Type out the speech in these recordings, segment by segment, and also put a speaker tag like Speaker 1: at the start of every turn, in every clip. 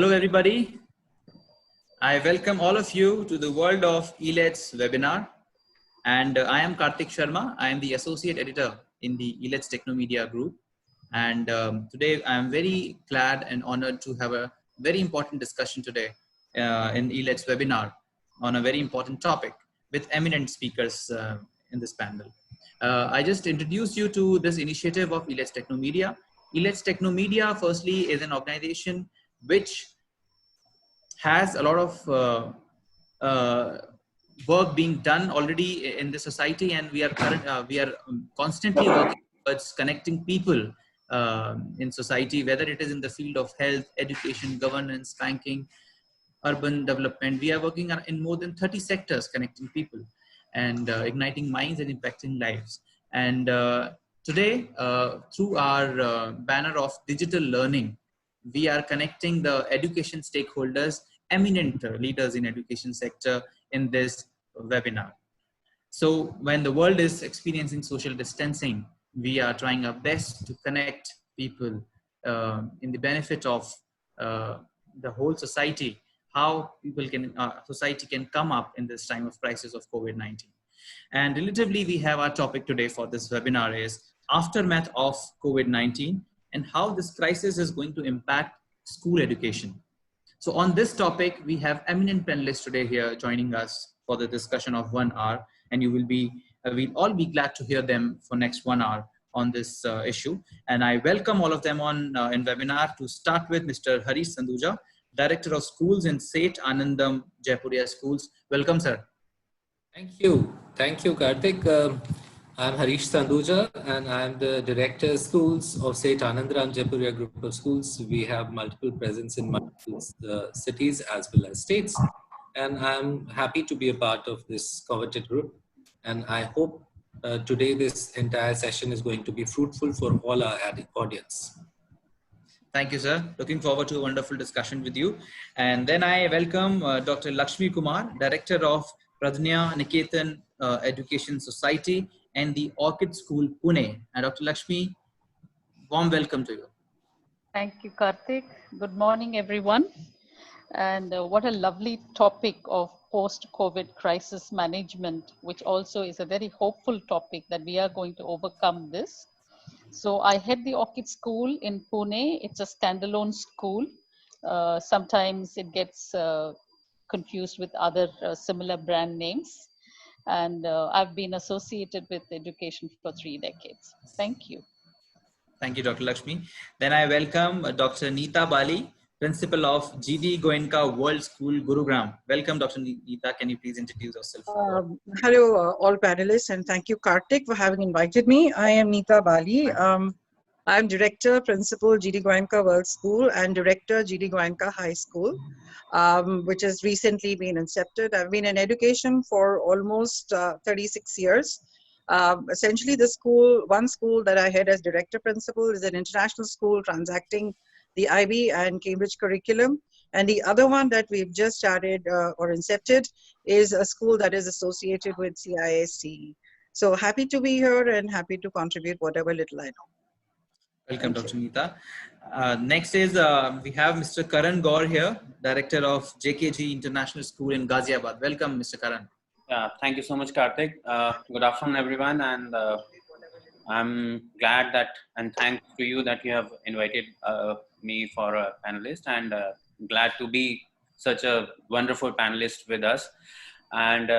Speaker 1: Hello, everybody. I welcome all of you to the world of eLETS webinar. And I am Karthik Sharma. I am the associate editor in the eLETS Technomedia group. And today I am very glad and honored to have a very important discussion today in eLETS webinar on a very important topic with eminent speakers in this panel. I just introduced you to this initiative of eLETS Technomedia. eLETS Technomedia, firstly, is an organization which has a lot of work being done already in the society, and we are constantly working towards connecting people in society, whether it is in the field of health, education, governance, banking, urban development. We are working in more than 30 sectors, connecting people and igniting minds and impacting lives. And today, through our banner of digital learning, we are connecting the education stakeholders, eminent leaders in education sector in this webinar. So when the world is experiencing social distancing, we are trying our best to connect people in the benefit of the whole society, how people can, society can come up in this time of crisis of COVID-19. And relatively, we have our topic today for this webinar is aftermath of COVID-19 and how this crisis is going to impact school education. So on this topic, we have eminent panelists today here joining us for the discussion of 1 hour, and you will be, we'll all be glad to hear them for next 1 hour on this issue. And I welcome all of them on in webinar. To start with, Mr. Harish Sanduja, Director of Schools in Seth Anandam Jaipuria Schools. Welcome, sir.
Speaker 2: Thank you, Karthik. I'm Harish Sanduja, and I'm the Director of Schools of Seth Anandram Jaipuria Group of Schools. We have multiple presence in multiple cities as well as states, and I'm happy to be a part of this coveted group. And I hope today this entire session is going to be fruitful for all our audience.
Speaker 1: Thank you, sir. Looking forward to a wonderful discussion with you. And then I welcome Dr. Lakshmi Kumar, Director of Pradnya Niketan Education Society and the Orchid School, Pune. And Dr. Lakshmi, warm welcome to you.
Speaker 3: Thank you, Karthik. Good morning, everyone. And what a lovely topic of post-COVID crisis management, which also is a very hopeful topic that we are going to overcome this. So I head the Orchid School in Pune. It's a standalone school. Sometimes it gets confused with other similar brand names. And I've been associated with education for 3 decades. Thank you.
Speaker 1: Thank you, Dr. Lakshmi. Then I welcome Dr. Neeta Bali, Principal of GD Goenka World School, Gurugram. Welcome, Dr. Neeta. Can you please introduce yourself?
Speaker 4: Hello, all panelists, and thank you, Karthik, for having invited me. I am Neeta Bali. I'm Director, Principal, GD Goenka World School, and Director, GD Goenka High School, which has recently been incepted. I've been in education for almost 36 years. Essentially, the school, one school that I head as Director Principal is an international school transacting the IB and Cambridge curriculum. And the other one that we've just started or incepted is a school that is associated with CISC. So happy to be here and happy to contribute whatever little I know.
Speaker 1: Welcome, Dr. Neeta. Next is we have Mr. Karan Gaur here, Director of JKG International School in Ghaziabad. Welcome, Mr. Karan.
Speaker 5: Yeah, thank you so much, Karthik. Good afternoon, everyone, and I'm glad that and thanks to you that you have invited me for a panelist, and glad to be such a wonderful panelist with us. And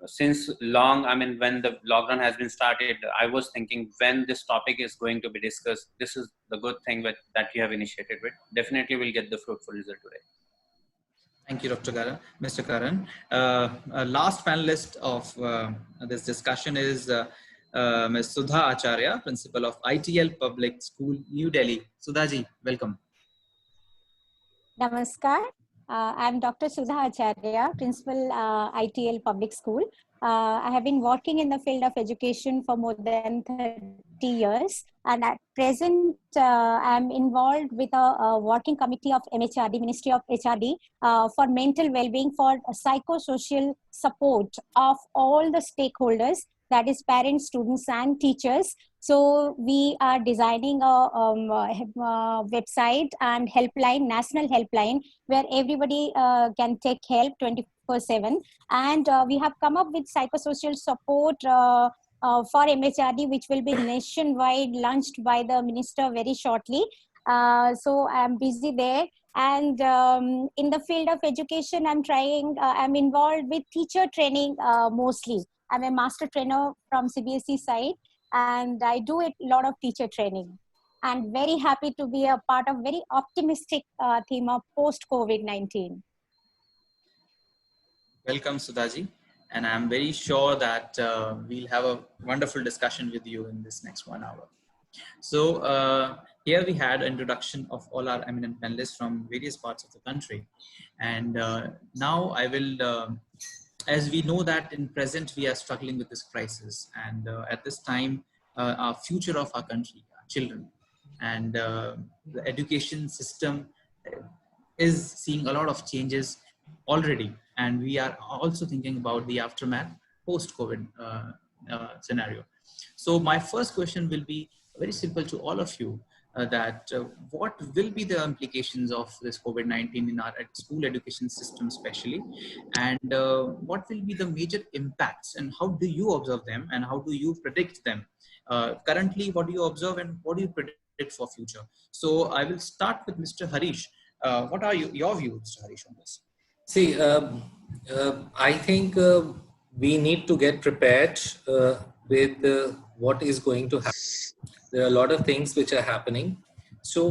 Speaker 5: since long, I mean, when the lockdown has been started, I was thinking when this topic is going to be discussed, this is the good thing that you have initiated with. Definitely will get the fruitful result today.
Speaker 1: Thank you, Dr. Karan. Mr. Karan. Last panelist of this discussion is Ms. Sudha Acharya, Principal of ITL Public School, New Delhi. Sudhaji, welcome.
Speaker 6: Namaskar. I'm Dr. Sudha Acharya, Principal ITL Public School. I have been working in the field of education for more than 30 years, and at present I'm involved with a working committee of MHRD, Ministry of HRD, for mental well-being, for psychosocial support of all the stakeholders, that is parents, students, and teachers. So we are designing a website and helpline, national helpline, where everybody can take help 24/7. And we have come up with psychosocial support for MHRD, which will be nationwide launched by the minister very shortly. So I'm busy there. And in the field of education, I'm involved with teacher training mostly. I'm a master trainer from CBSE side, and I do a lot of teacher training. And very happy to be a part of very optimistic theme of post-COVID-19.
Speaker 1: Welcome, Sudhaji. And I'm very sure that we'll have a wonderful discussion with you in this next 1 hour. So here we had an introduction of all our eminent panelists from various parts of the country. And now I will, as we know that in present, we are struggling with this crisis. And at this time, our future of our country, our children, and the education system is seeing a lot of changes already. And we are also thinking about the aftermath post-COVID scenario. So my first question will be very simple to all of you, that what will be the implications of this COVID-19 in our school education system especially, and what will be the major impacts, and how do you observe them, and how do you predict them? Currently, what do you observe and what do you predict for future? So I will start with Mr. Harish. What are your views, Mr. Harish, on this?
Speaker 2: See, I think we need to get prepared with what is going to happen. There are a lot of things which are happening. So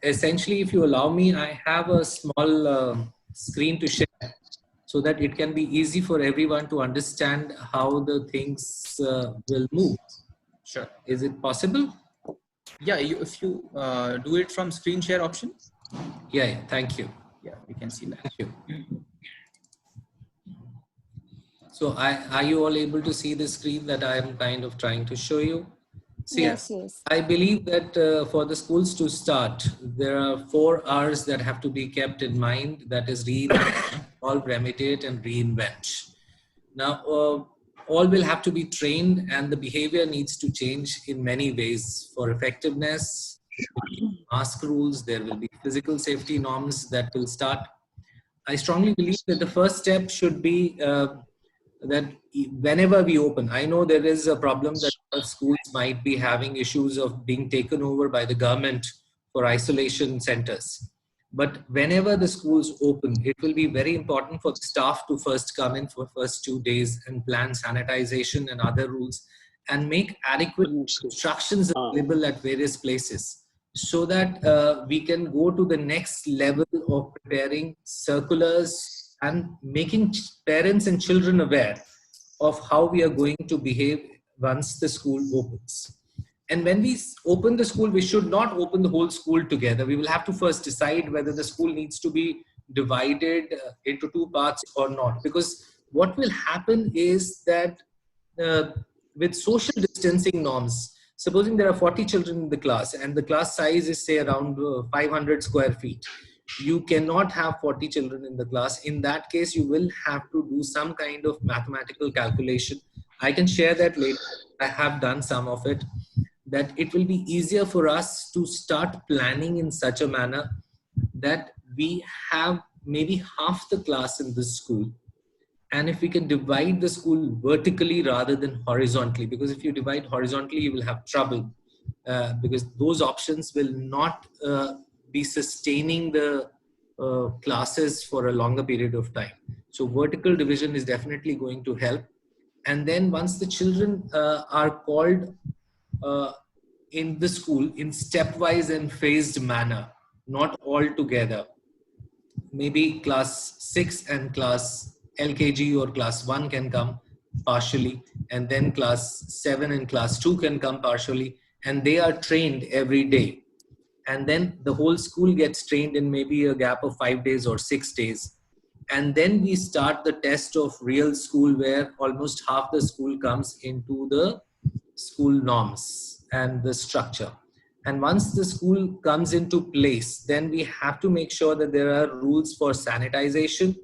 Speaker 2: essentially, if you allow me, I have a small screen to share so that it can be easy for everyone to understand how the things will move.
Speaker 1: Sure.
Speaker 2: Is it possible?
Speaker 1: Yeah, if you do it from screen share option.
Speaker 2: Yeah, thank you.
Speaker 1: Yeah, we can see that.
Speaker 2: Thank you. So are you all able to see the screen that I am kind of trying to show you? See,
Speaker 6: Yes, yes.
Speaker 2: I believe that for the schools to start, there are 4 R's that have to be kept in mind. That is resolve, remediate, and reinvent. Now, all will have to be trained, and the behavior needs to change in many ways. For effectiveness, mask rules, there will be physical safety norms that will start. I strongly believe that the first step should be that whenever we open, I know there is a problem that schools might be having issues of being taken over by the government for isolation centers. But whenever the schools open, it will be very important for the staff to first come in for first 2 days and plan sanitization and other rules, and make adequate instructions available at various places, so that we can go to the next level of preparing circulars and making parents and children aware of how we are going to behave once the school opens. And when we open the school, we should not open the whole school together. We will have to first decide whether the school needs to be divided into 2 parts or not. Because what will happen is that with social distancing norms, supposing there are 40 children in the class and the class size is say around 500 square feet, you cannot have 40 children in the class. In that case, you will have to do some kind of mathematical calculation. I can share that later. I have done some of it. That it will be easier for us to start planning in such a manner that we have maybe half the class in this school. And if we can divide the school vertically rather than horizontally, because if you divide horizontally, you will have trouble because those options will not be sustaining the classes for a longer period of time. So vertical division is definitely going to help. And then once the children are called in the school in stepwise and phased manner, not all together, maybe class 6 and class LKG or class 1 can come partially, and then class 7 and class 2 can come partially, and they are trained every day. And then the whole school gets trained in maybe a gap of 5 days or 6 days. And then we start the test of real school, where almost half the school comes into the school norms and the structure. And once the school comes into place, then we have to make sure that there are rules for sanitization,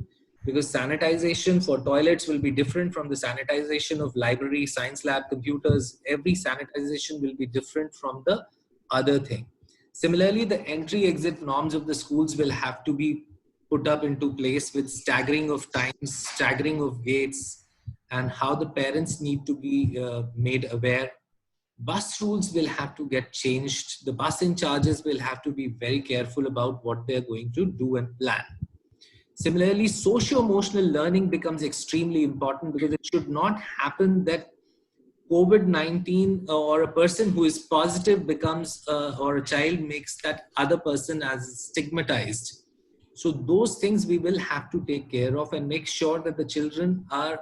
Speaker 2: because sanitization for toilets will be different from the sanitization of library, science lab, computers. Every sanitization will be different from the other thing. Similarly, the entry exit norms of the schools will have to be put up into place with staggering of times, staggering of gates, and how the parents need to be made aware. Bus rules will have to get changed. The bus in charges will have to be very careful about what they're going to do and plan. Similarly, socio-emotional learning becomes extremely important, because it should not happen that COVID-19 or a person who is positive becomes, or a child makes that other person as stigmatized. So those things we will have to take care of and make sure that the children are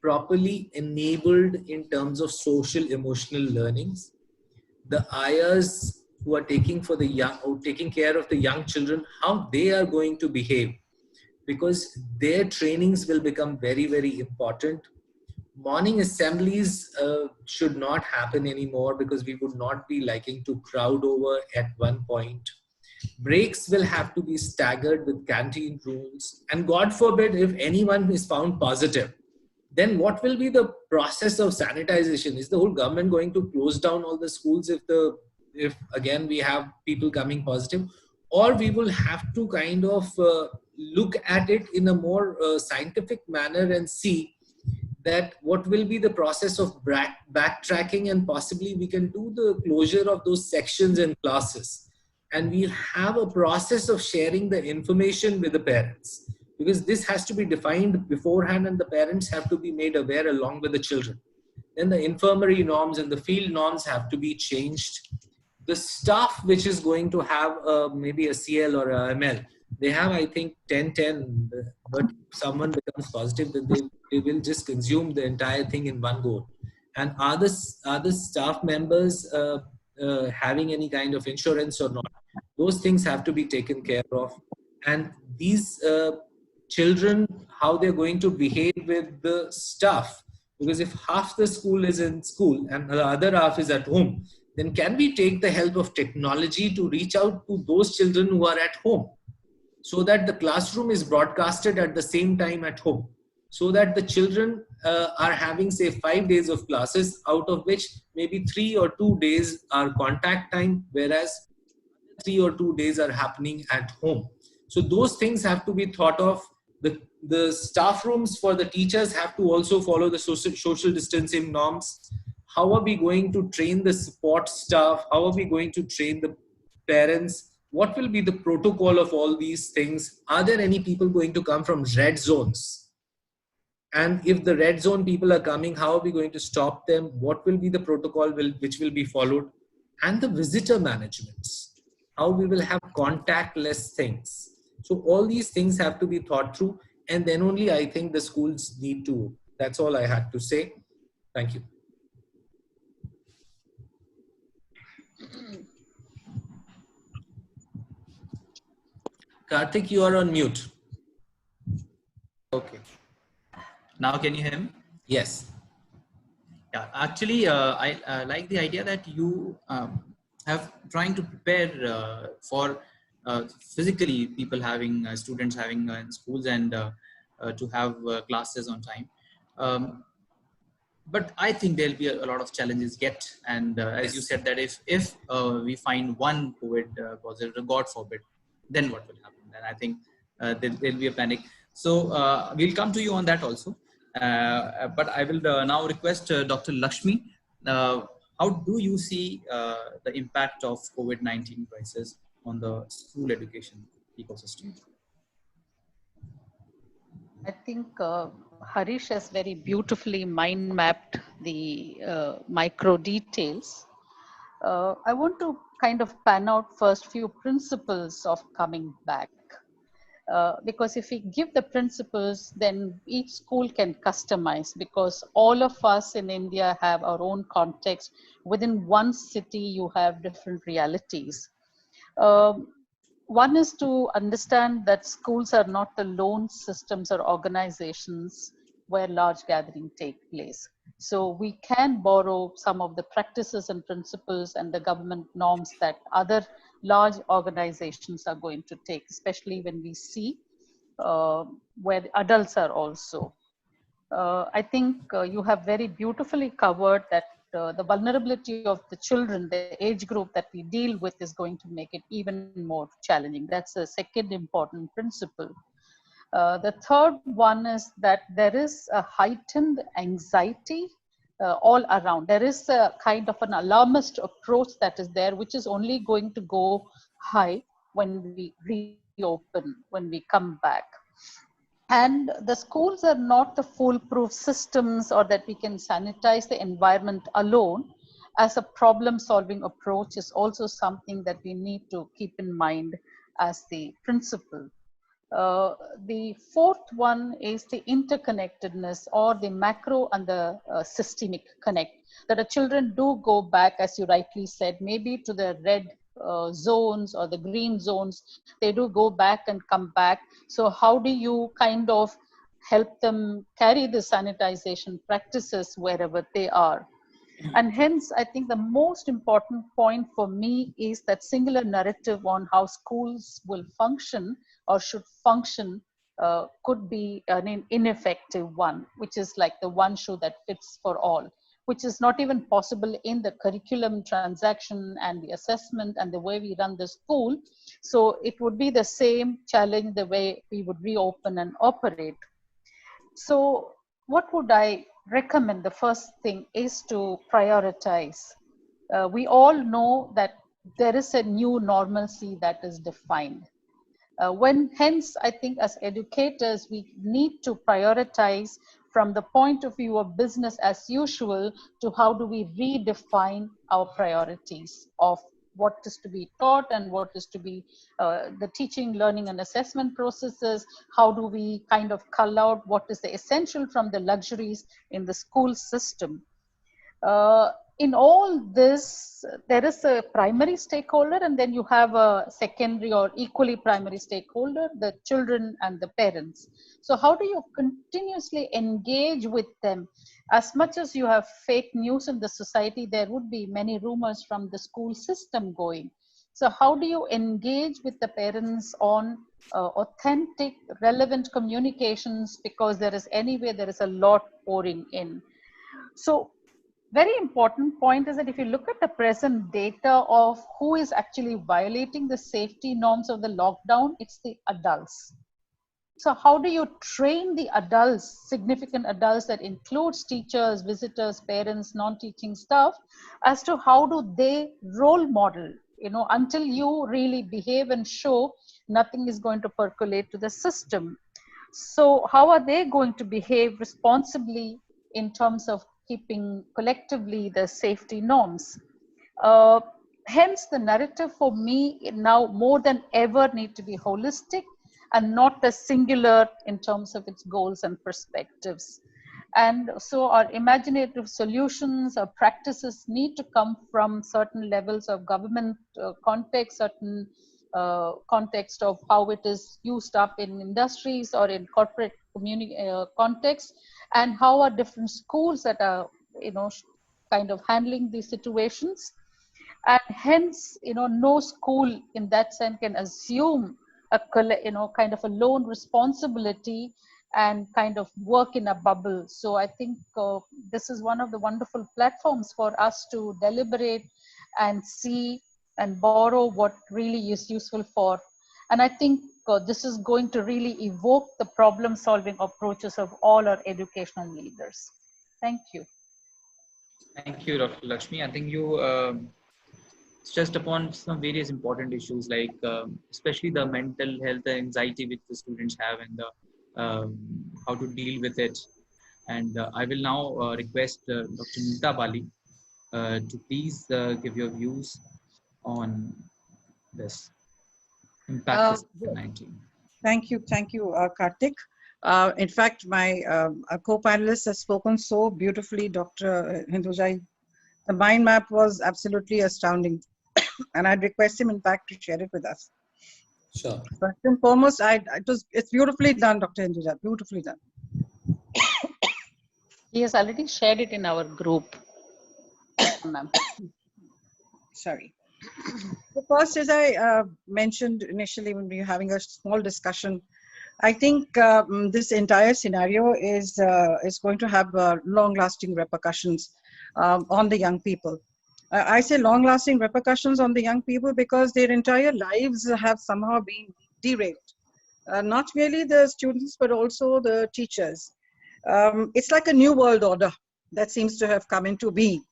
Speaker 2: properly enabled in terms of social emotional learnings. The ayahs who are taking for the young, or taking care of the young children, how they are going to behave, because their trainings will become very, very important. Morning assemblies should not happen anymore, because we would not be liking to crowd over at one point. Breaks will have to be staggered with canteen rules. And God forbid, if anyone is found positive, then what will be the process of sanitization? Is the whole government going to close down all the schools if again we have people coming positive? Or we will have to kind of look at it in a more scientific manner and see that what will be the process of backtracking, and possibly we can do the closure of those sections and classes. And we'll have a process of sharing the information with the parents, because this has to be defined beforehand and the parents have to be made aware along with the children. Then the infirmary norms and the field norms have to be changed. The staff which is going to have maybe a CL or a ML, they have, I think, 10-10, but if someone becomes positive, then they will just consume the entire thing in one go. And are the staff members having any kind of insurance or not? Those things have to be taken care of. And these children, how they're going to behave with the staff, because if half the school is in school and the other half is at home, then can we take the help of technology to reach out to those children who are at home, so that the classroom is broadcasted at the same time at home, so that the children are having, say, 5 days of classes, out of which maybe 3 or 2 days are contact time, whereas 3 or 2 days are happening at home. So those things have to be thought of. The staff rooms for the teachers have to also follow the social distancing norms. How are we going to train the support staff? How are we going to train the parents? What will be the protocol of all these things? Are there any people going to come from red zones? And if the red zone people are coming, how are we going to stop them? What will be the protocol which will be followed? And the visitor managements, how we will have contactless things. So all these things have to be thought through, and then only I think the schools need to. That's all I had to say. Thank you. Karthik, you are on mute.
Speaker 1: Okay. Now can you hear me?
Speaker 2: Yes.
Speaker 1: Yeah, actually, I like the idea that you have trying to prepare for physically people having students having in schools and to have classes on time. But I think there'll be a lot of challenges yet. And as you said that if we find one COVID positive, God forbid, then what will happen? Then I think there'll be a panic. So we'll come to you on that also. But I will now request Dr. Lakshmi. How do you see the impact of COVID-19 crisis on the school education ecosystem?
Speaker 3: I think Harish has very beautifully mind mapped the micro details. I want to kind of pan out first few principles of coming back. Because if we give the principles, then each school can customize, because all of us in India have our own context. Within one city, you have different realities. One is to understand that schools are not the lone systems or organizations where large gatherings take place. So we can borrow some of the practices and principles and the government norms that other large organizations are going to take, especially when we see where the adults are also. I think you have very beautifully covered that the vulnerability of the children, the age group that we deal with, is going to make it even more challenging. That's the second important principle. The third one is that there is a heightened anxiety all around. There is a kind of an alarmist approach that is there, which is only going to go high when we reopen, when we come back. And the schools are not the foolproof systems, or that we can sanitize the environment alone. As a problem solving approach is also something that we need to keep in mind as the principle. The fourth one is the interconnectedness, or the macro and the systemic connect, that the children do go back, as you rightly said, maybe to the red zones or the green zones. They do go back and come back. So how do you kind of help them carry the sanitization practices wherever they are? And hence, I think the most important point for me is that singular narrative on how schools will function or should function could be an ineffective one, which is like the one shoe that fits for all, which is not even possible in the curriculum transaction and the assessment and the way we run the school. So it would be the same challenge the way we would reopen and operate. So what would I recommend? The first thing is to prioritize. We all know that there is a new normalcy that is defined. Hence, I think as educators, we need to prioritize from the point of view of business as usual to how do we redefine our priorities of what is to be taught and what is to be the teaching, learning and assessment processes. How do we kind of cull out what is the essential from the luxuries in the school system? In all this, there is a primary stakeholder, and then you have a secondary or equally primary stakeholder, the children and the parents. So how do you continuously engage with them? As much as you have fake news in the society, there would be many rumors from the school system going. So how do you engage with the parents on authentic, relevant communications? Because there is a lot pouring in. So very important point is that if you look at the present data of who is actually violating the safety norms of the lockdown, it's the adults. So how do you train the adults, significant adults that includes teachers, visitors, parents, non-teaching staff, as to how do they role model? Until you really behave and show, nothing is going to percolate to the system. So how are they going to behave responsibly in terms of keeping collectively the safety norms? Hence, the narrative for me now more than ever need to be holistic and not a singular in terms of its goals and perspectives. And so our imaginative solutions or practices need to come from certain levels of government context, certain context of how it is used up in industries or in corporate community context, and how are different schools that are kind of handling these situations. And hence no school in that sense can assume a kind of a lone responsibility and kind of work in a bubble. So I think this is one of the wonderful platforms for us to deliberate and see and borrow what really is useful for. And I think this is going to really evoke the problem solving approaches of all our educational leaders. Thank you.
Speaker 1: Thank you, Dr. Lakshmi. I think you stressed upon some various important issues, like especially the mental health and anxiety which the students have, and how to deal with it. And I will now request Dr. Neeta Bali to please give your views on this impact of COVID-19.
Speaker 4: Thank you, Karthik. In fact, my co-panelists have spoken so beautifully, Dr. Hinduja. The mind map was absolutely astounding. And I'd request him, in fact, to share it with us.
Speaker 2: Sure.
Speaker 4: First and foremost, it's beautifully done, Dr. Hinduja, beautifully done.
Speaker 3: He has already shared it in our group.
Speaker 4: Sorry. So first, as I mentioned initially when we were having a small discussion, I think this entire scenario is going to have long-lasting repercussions on the young people. I say long-lasting repercussions on the young people because their entire lives have somehow been derailed. Not merely the students, but also the teachers. It's like a new world order that seems to have come into being.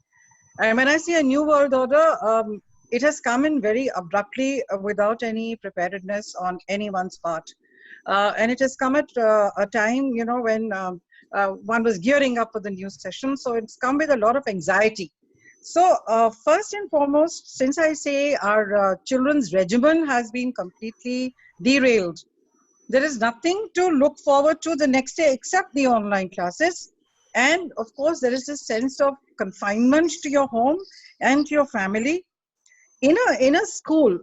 Speaker 4: And when I say a new world order, it has come in very abruptly without any preparedness on anyone's part. And it has come at a time, you know, when one was gearing up for the new session. So it's come with a lot of anxiety. So first and foremost, since I say our children's regimen has been completely derailed, there is nothing to look forward to the next day except the online classes. And of course, there is this sense of confinement to your home and to your family. In a school,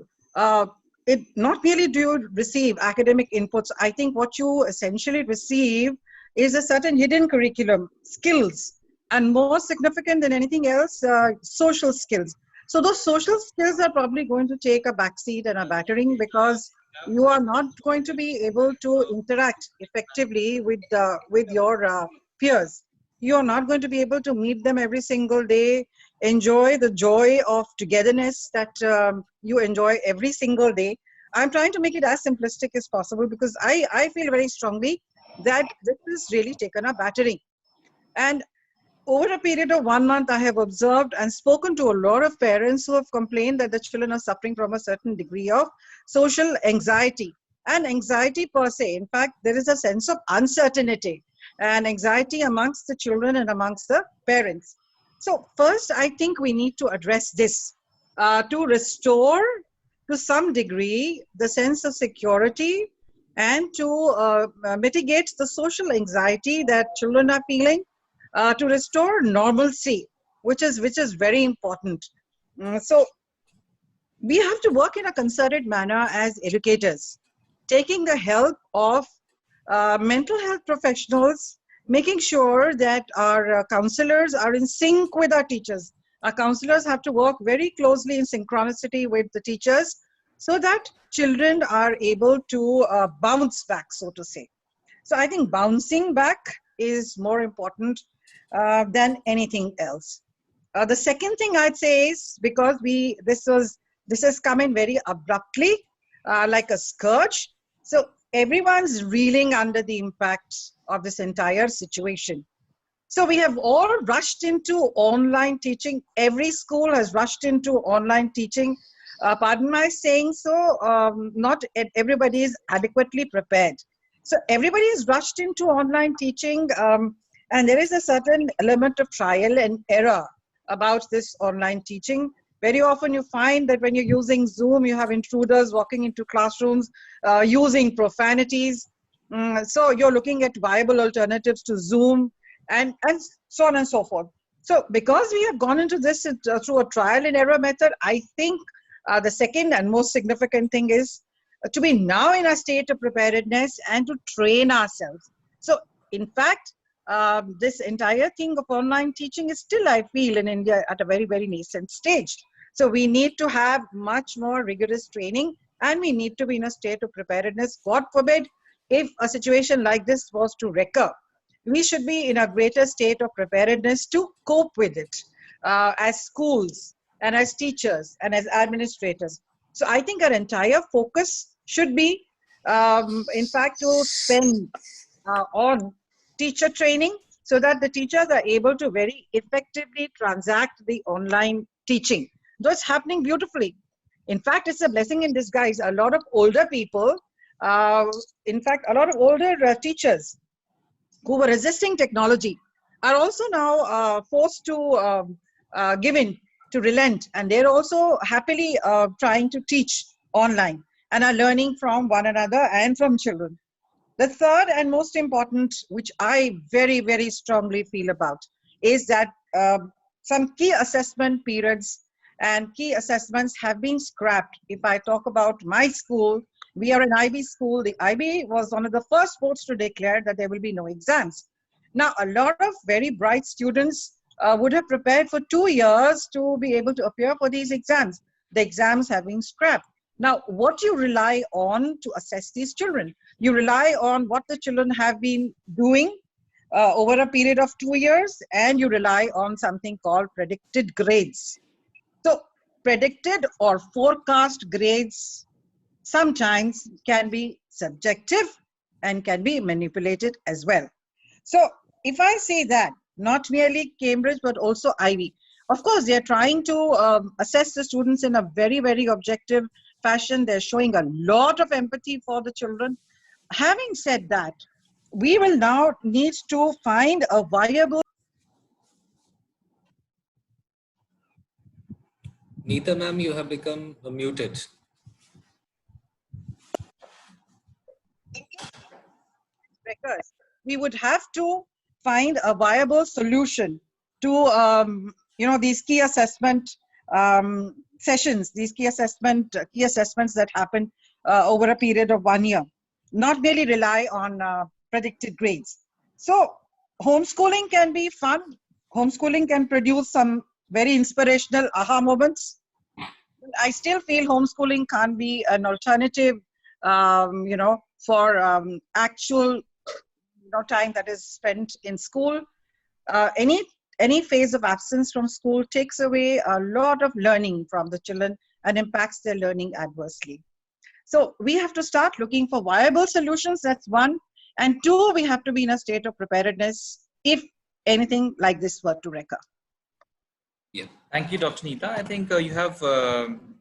Speaker 4: it not merely do you receive academic inputs. I think what you essentially receive is a certain hidden curriculum, skills, and more significant than anything else, social skills. So those social skills are probably going to take a backseat and a battering because you are not going to be able to interact effectively with your peers. You are not going to be able to meet them every single day, enjoy the joy of togetherness that you enjoy every single day. I'm trying to make it as simplistic as possible because I feel very strongly that this is really taken a battering. And over a period of 1 month, I have observed and spoken to a lot of parents who have complained that the children are suffering from a certain degree of social anxiety. And anxiety per se, in fact, there is a sense of uncertainty and anxiety amongst the children and amongst the parents. So first, I think we need to address this to restore to some degree the sense of security and to mitigate the social anxiety that children are feeling. To restore normalcy, which is very important. So we have to work in a concerted manner as educators, taking the help of mental health professionals, making sure that our counselors are in sync with our teachers. Our counselors have to work very closely in synchronicity with the teachers so that children are able to bounce back, so to say. So I think bouncing back is more important than anything else. The second thing I'd say is because this has come in very abruptly, like a scourge. So everyone's reeling under the impact of this entire situation. So we have all rushed into online teaching. Every school has rushed into online teaching. Pardon my saying so, not everybody is adequately prepared. So everybody is rushed into online teaching. And there is a certain element of trial and error about this online teaching. Very often you find that when you're using Zoom, you have intruders walking into classrooms, using profanities. So you're looking at viable alternatives to Zoom and so on and so forth. So because we have gone into this through a trial and error method, I think the second and most significant thing is to be now in a state of preparedness and to train ourselves. So in fact, this entire thing of online teaching is still, I feel, in India at a very, very nascent stage. So we need to have much more rigorous training and we need to be in a state of preparedness. God forbid, if a situation like this was to recur, we should be in a greater state of preparedness to cope with it as schools and as teachers and as administrators. So I think our entire focus should be, in fact, to spend on teacher training so that the teachers are able to very effectively transact the online teaching. Though it's happening beautifully. In fact, it's a blessing in disguise. A lot of older people, in fact, a lot of older teachers who were resisting technology are also now forced to give in, to relent. And they're also happily trying to teach online and are learning from one another and from children. The third and most important, which I very, very strongly feel about, is that some key assessment periods and key assessments have been scrapped. If I talk about my school, we are an IB school. The IB was one of the first boards to declare that there will be no exams. Now, a lot of very bright students would have prepared for 2 years to be able to appear for these exams. The exams have been scrapped. Now, what do you rely on to assess these children? You rely on what the children have been doing over a period of 2 years, and you rely on something called predicted grades. So predicted or forecast grades sometimes can be subjective and can be manipulated as well. So if I say that, not merely Cambridge, but also Ivy, of course, they are trying to assess the students in a very, very objective fashion. They're showing a lot of empathy for the children. Having said that, we will now need to find a viable.
Speaker 2: Neeta ma'am, you have become muted.
Speaker 4: We would have to find a viable solution to these key assessment sessions, these key assessments that happen over a period of 1 year, not merely rely on predicted grades. So homeschooling can be fun. Homeschooling can produce some very inspirational aha moments. I still feel homeschooling can't be an alternative, for actual time that is spent in school. Any phase of absence from school takes away a lot of learning from the children and impacts their learning adversely. So we have to start looking for viable solutions. That's one. And two, we have to be in a state of preparedness if anything like this were to recur.
Speaker 1: Yeah, thank you, Dr. Neeta. I think you have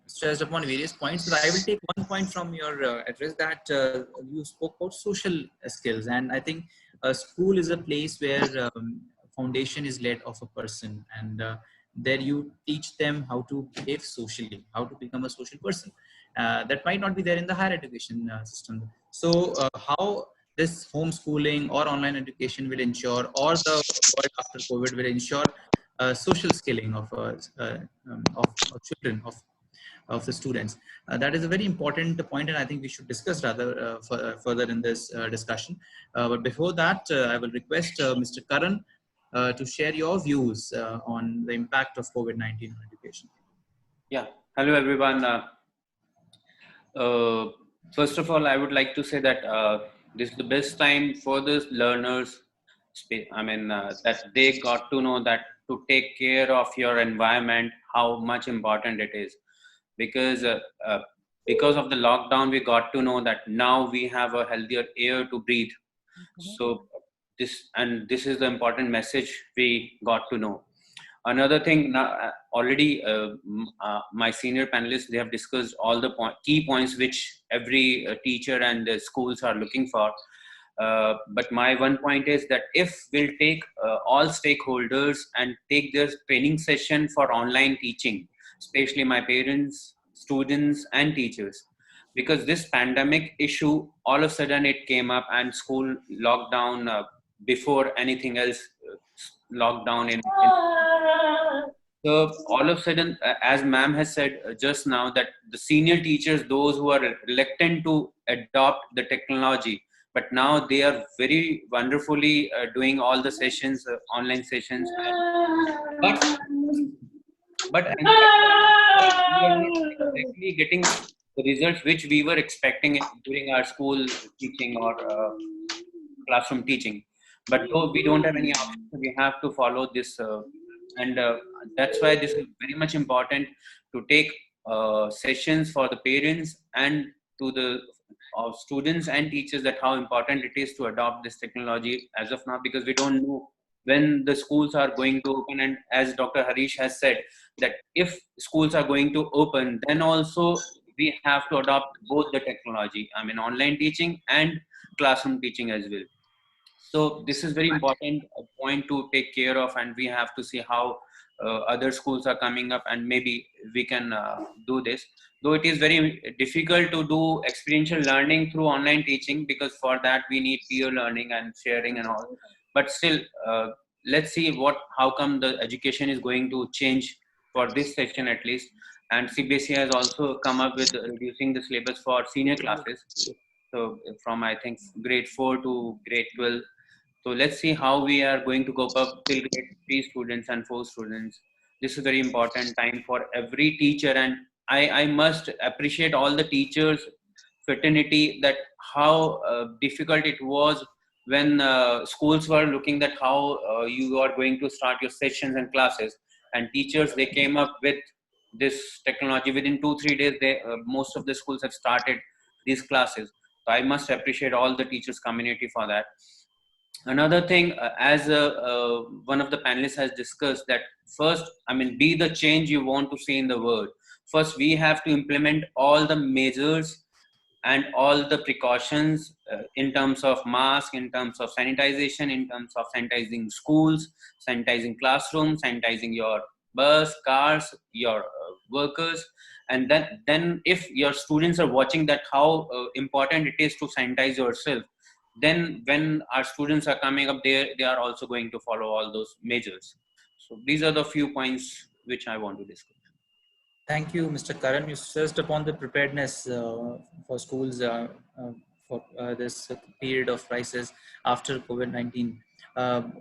Speaker 1: stressed upon various points, but I will take one point from your address that you spoke about social skills. And I think school is a place where foundation is led of a person, and there you teach them how to behave socially, how to become a social person. That might not be there in the higher education system. So how this homeschooling or online education will ensure, or the world after COVID will ensure social skilling of children, of the students. That is a very important point, and I think we should discuss rather further in this discussion. But before that, I will request Mr. Karan to share your views on the impact of COVID-19 on education.
Speaker 5: Yeah, hello everyone. First of all, I would like to say that this is the best time for the learners. I mean, that they got to know that to take care of your environment, how much important it is. Because of the lockdown, we got to know that now we have a healthier air to breathe. So this is the important message we got to know. Another thing, already my senior panelists, they have discussed all the key points which every teacher and schools are looking for. But my one point is that if we'll take all stakeholders and take their training session for online teaching, especially my parents, students, and teachers, because this pandemic issue, all of a sudden it came up, and school lockdown before anything else, lockdown in. So all of a sudden, as ma'am has said just now, that the senior teachers, those who are reluctant to adopt the technology, but now they are very wonderfully doing all the sessions, online sessions. But we are not exactly getting the results which we were expecting during our school teaching or classroom teaching. But though we don't have any option, we have to follow this. That's why this is very much important to take sessions for the parents and to the students and teachers, that how important it is to adopt this technology as of now, because we don't know when the schools are going to open. And as Dr. Harish has said, that if schools are going to open, then also we have to adopt both the technology, I mean online teaching and classroom teaching as well. So this is very important point to take care of, and we have to see how other schools are coming up, and maybe we can do this. Though it is very difficult to do experiential learning through online teaching, because for that we need peer learning and sharing and all. But still, let's see how come the education is going to change for this section at least. And CBSE has also come up with reducing the syllabus for senior classes. So from, I think, grade 4 to grade 12. So let's see how we are going to cope up till grade 3 students and 4 students. This is a very important time for every teacher. And I must appreciate all the teachers fraternity, that how difficult it was when schools were looking at how you are going to start your sessions and classes, and teachers, they came up with this technology within 2-3 days. They most of the schools have started these classes. So I must appreciate all the teachers community for that. Another thing, as one of the panelists has discussed, that first, I mean, be the change you want to see in the world. First, we have to implement all the measures and all the precautions in terms of mask, in terms of sanitization, in terms of sanitizing schools, sanitizing classrooms, sanitizing your bus, cars, your workers. And then if your students are watching that how important it is to sanitize yourself, then when our students are coming up, they are also going to follow all those measures. So these are the few points which I want to discuss.
Speaker 1: Thank you, Mr. Karan. You stressed upon the preparedness for schools for this period of crisis after COVID-19.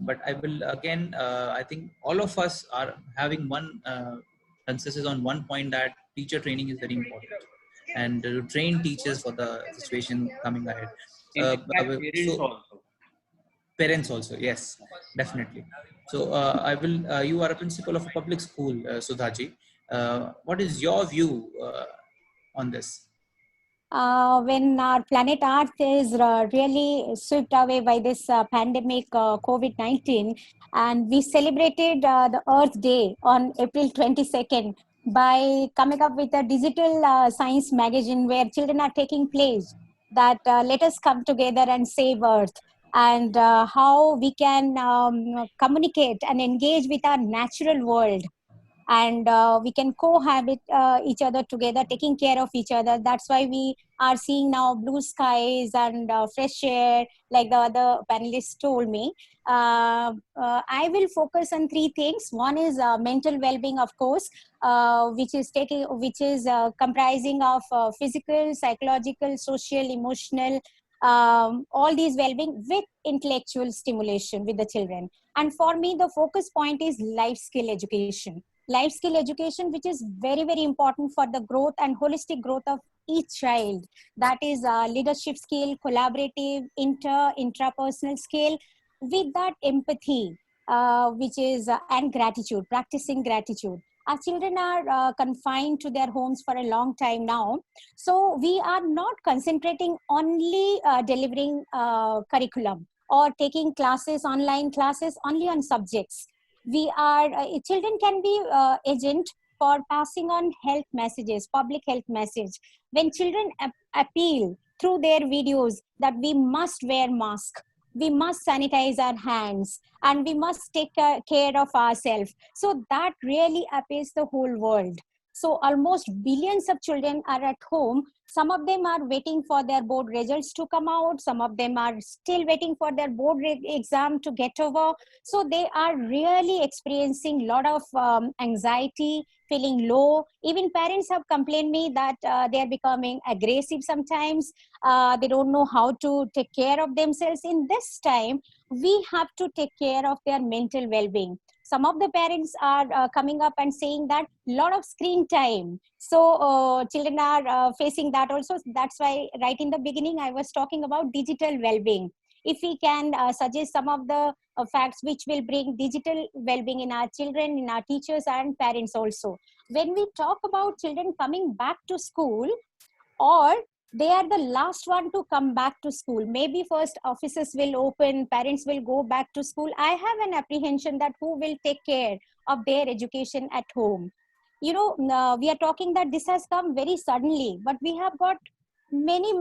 Speaker 1: But I will again, I think all of us are having one consensus on one point, that teacher training is very important, and to train teachers for the situation coming ahead.
Speaker 5: In fact, parents
Speaker 1: So,
Speaker 5: also.
Speaker 1: parents also, yes, definitely. So I will, you are a principal of a public school, Sudhaji. What is your view on this?
Speaker 6: When our planet Earth is really swept away by this pandemic COVID-19, and we celebrated the Earth Day on April 22nd by coming up with a digital science magazine where children are taking pledge that let us come together and save Earth, and how we can communicate and engage with our natural world, and we can cohabit each other together, taking care of each other. That's why we are seeing now blue skies and fresh air, like the other panelists told me. I will focus on three things. One is mental well-being, of course, which is comprising of physical, psychological, social, emotional, all these well-being with intellectual stimulation with the children. And for me, the focus point is life skill education. Life skill education, which is very, very important for the growth and holistic growth of each child. That is leadership skill, collaborative, intrapersonal skill, with that empathy, which is, and gratitude, practicing gratitude. Our children are confined to their homes for a long time now. So we are not concentrating only delivering curriculum or taking classes, online classes only on subjects. We are, children can be agent for passing on health messages, public health message. When children appeal through their videos that we must wear mask, we must sanitize our hands, and we must take care of ourselves, so that really appeals the whole world. So almost billions of children are at home. Some of them are waiting for their board results to come out. Some of them are still waiting for their board exam to get over. So they are really experiencing a lot of anxiety, feeling low. Even parents have complained me that they are becoming aggressive sometimes. They don't know how to take care of themselves. In this time, we have to take care of their mental well-being. Some of the parents are coming up and saying that lot of screen time. So children are facing that also. That's why right in the beginning, I was talking about digital well-being. If we can suggest some of the facts which will bring digital well-being in our children, in our teachers and parents also. When we talk about children coming back to school, or they are the last one to come back to school. Maybe first offices will open, parents will go back to school. I have an apprehension that who will take care of their education at home. You know, we are talking that this has come very suddenly, but we have got many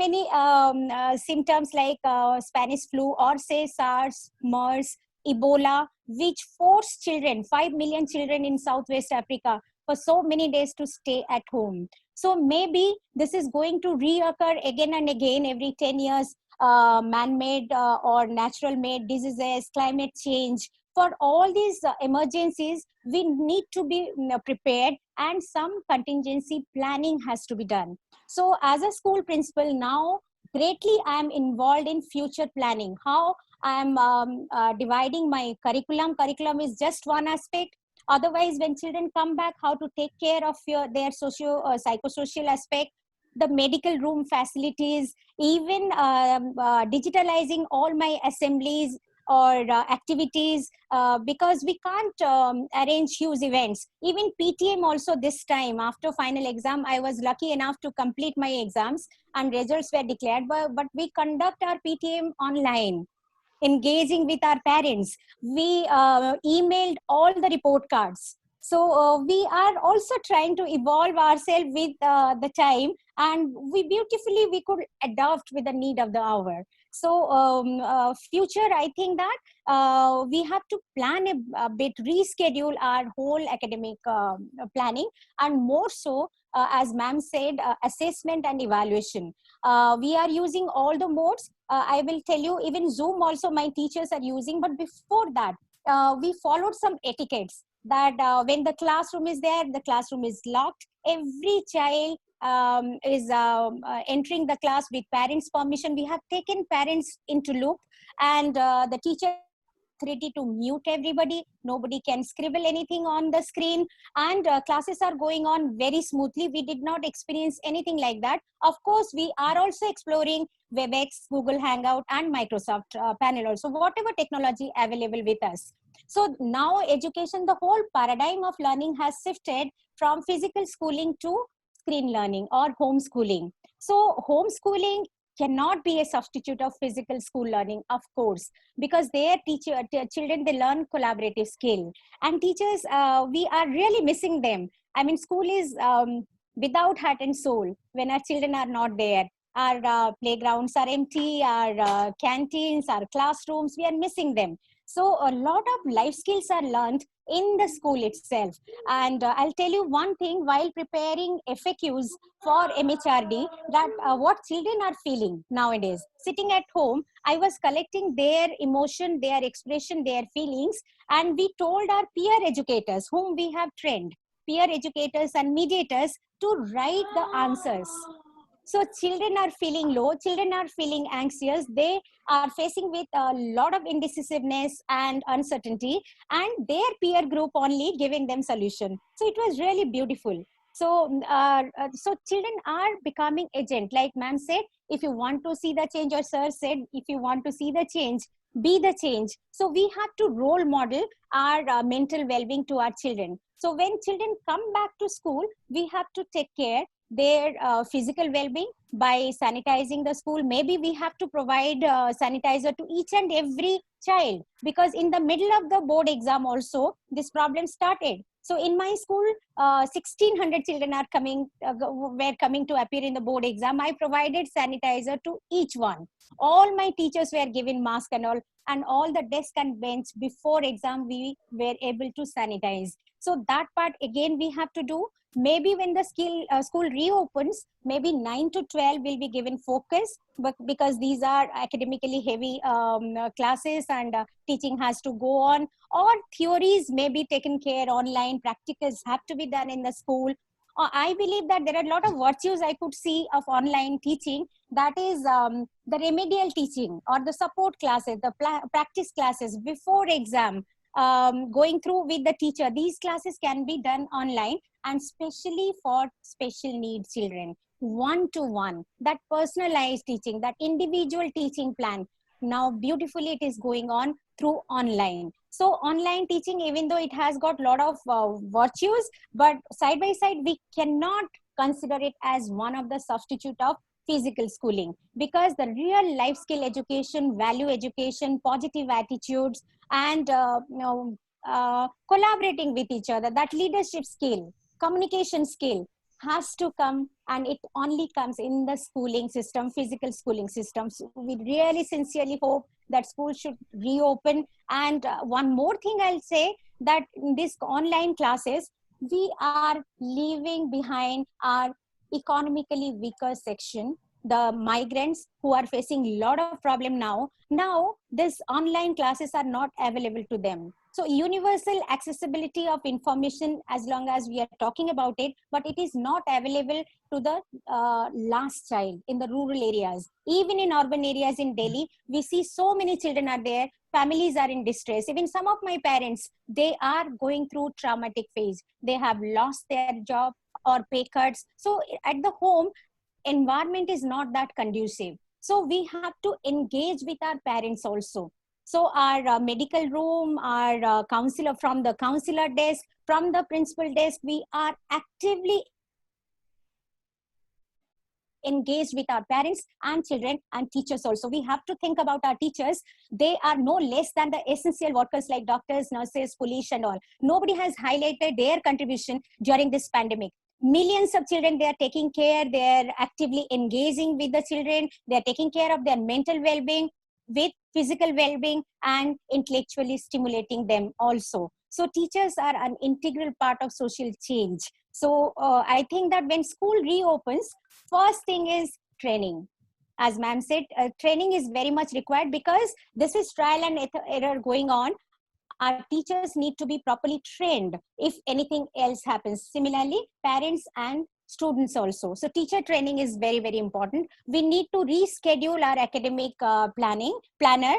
Speaker 6: symptoms like Spanish flu, or say SARS, MERS, Ebola, which forced children, 5 million children in Southwest Africa, for so many days to stay at home. So maybe this is going to reoccur again and again every 10 years, man-made or natural-made diseases, climate change. For all these emergencies, we need to be prepared, and some contingency planning has to be done. So as a school principal now, greatly I am involved in future planning. How I am dividing my curriculum. Curriculum is just one aspect. Otherwise, when children come back, how to take care of their psychosocial aspect, the medical room facilities, even digitalizing all my assemblies or activities, because we can't arrange huge events. Even PTM also this time, after final exam, I was lucky enough to complete my exams and results were declared, but we conduct our PTM online, engaging with our parents. We emailed all the report cards. So we are also trying to evolve ourselves with the time, and we could adapt with the need of the hour. So future, I think that we have to plan a bit, reschedule our whole academic planning, and more so, as ma'am said, assessment and evaluation. We are using all the modes. I will tell you, even Zoom also my teachers are using, but before that, we followed some etiquettes that when the classroom is there, the classroom is locked. Every child is entering the class with parents' permission. We have taken parents into loop, and the teacher authority to mute everybody. Nobody can scribble anything on the screen, and classes are going on very smoothly. We did not experience anything like that. Of course, we are also exploring WebEx, Google Hangout, and Microsoft panel also, whatever technology available with us. So now education, the whole paradigm of learning has shifted from physical schooling to screen learning or homeschooling. So homeschooling cannot be a substitute of physical school learning, of course, because their children, they learn collaborative skill. And teachers, we are really missing them. I mean, school is without heart and soul when our children are not there. Our playgrounds are empty, our canteens, our classrooms, we are missing them. So a lot of life skills are learned in the school itself. And I'll tell you one thing, while preparing FAQs for MHRD, that what children are feeling nowadays. Sitting at home, I was collecting their emotion, their expression, their feelings, and we told our peer educators, whom we have trained, peer educators and mediators, to write the answers. So children are feeling low, children are feeling anxious, they are facing with a lot of indecisiveness and uncertainty, and their peer group only giving them solution. So it was really beautiful. So, so children are becoming agent. Like ma'am said, if you want to see the change, or sir said, if you want to see the change, be the change. So we have to role model our mental well-being to our children. So when children come back to school, we have to take care their physical well-being by sanitizing the school. Maybe we have to provide sanitizer to each and every child, because in the middle of the board exam also this problem started. So in my school, 1600 children are were coming to appear in the board exam. I provided sanitizer to each one. All my teachers were given mask and all the desk and bench before exam we were able to sanitize. So that part again we have to do. Maybe when the school reopens, maybe 9 to 12 will be given focus, but because these are academically heavy classes, and teaching has to go on, or theories may be taken care online, practicals have to be done in the school. I believe that there are a lot of virtues I could see of online teaching. That is the remedial teaching or the support classes, the practice classes before exam, going through with the teacher. These classes can be done online, and especially for special needs children, one-to-one, that personalized teaching, that individual teaching plan. Now beautifully it is going on through online. So online teaching, even though it has got a lot of virtues, but side by side we cannot consider it as one of the substitute of physical schooling, because the real life skill education, value education, positive attitudes, and collaborating with each other, that leadership skill, communication skill has to come, and it only comes in the schooling system, physical schooling systems. We really sincerely hope that schools should reopen. And one more thing I'll say, that in these online classes, we are leaving behind our economically weaker section, the migrants who are facing a lot of problem now. Now, these online classes are not available to them. So universal accessibility of information, as long as we are talking about it, but it is not available to the last child in the rural areas. Even in urban areas in Delhi, we see so many children are there, families are in distress. Even some of my parents, they are going through traumatic phase. They have lost their job or pay cuts. So at the home, environment is not that conducive. So we have to engage with our parents also. So our medical room, our counselor, from the counselor desk, from the principal desk, we are actively engaged with our parents and children and teachers also. We have to think about our teachers. They are no less than the essential workers like doctors, nurses, police and all. Nobody has highlighted their contribution during this pandemic. Millions of children, they are taking care, they are actively engaging with the children, they are taking care of their mental well-being, with physical well-being, and intellectually stimulating them also. So teachers are an integral part of social change. So I think that when school reopens, first thing is training. As ma'am said, training is very much required because this is trial and error going on. Our teachers need to be properly trained if anything else happens. Similarly, parents and students also. So teacher training is very, very important. We need to reschedule our academic planner,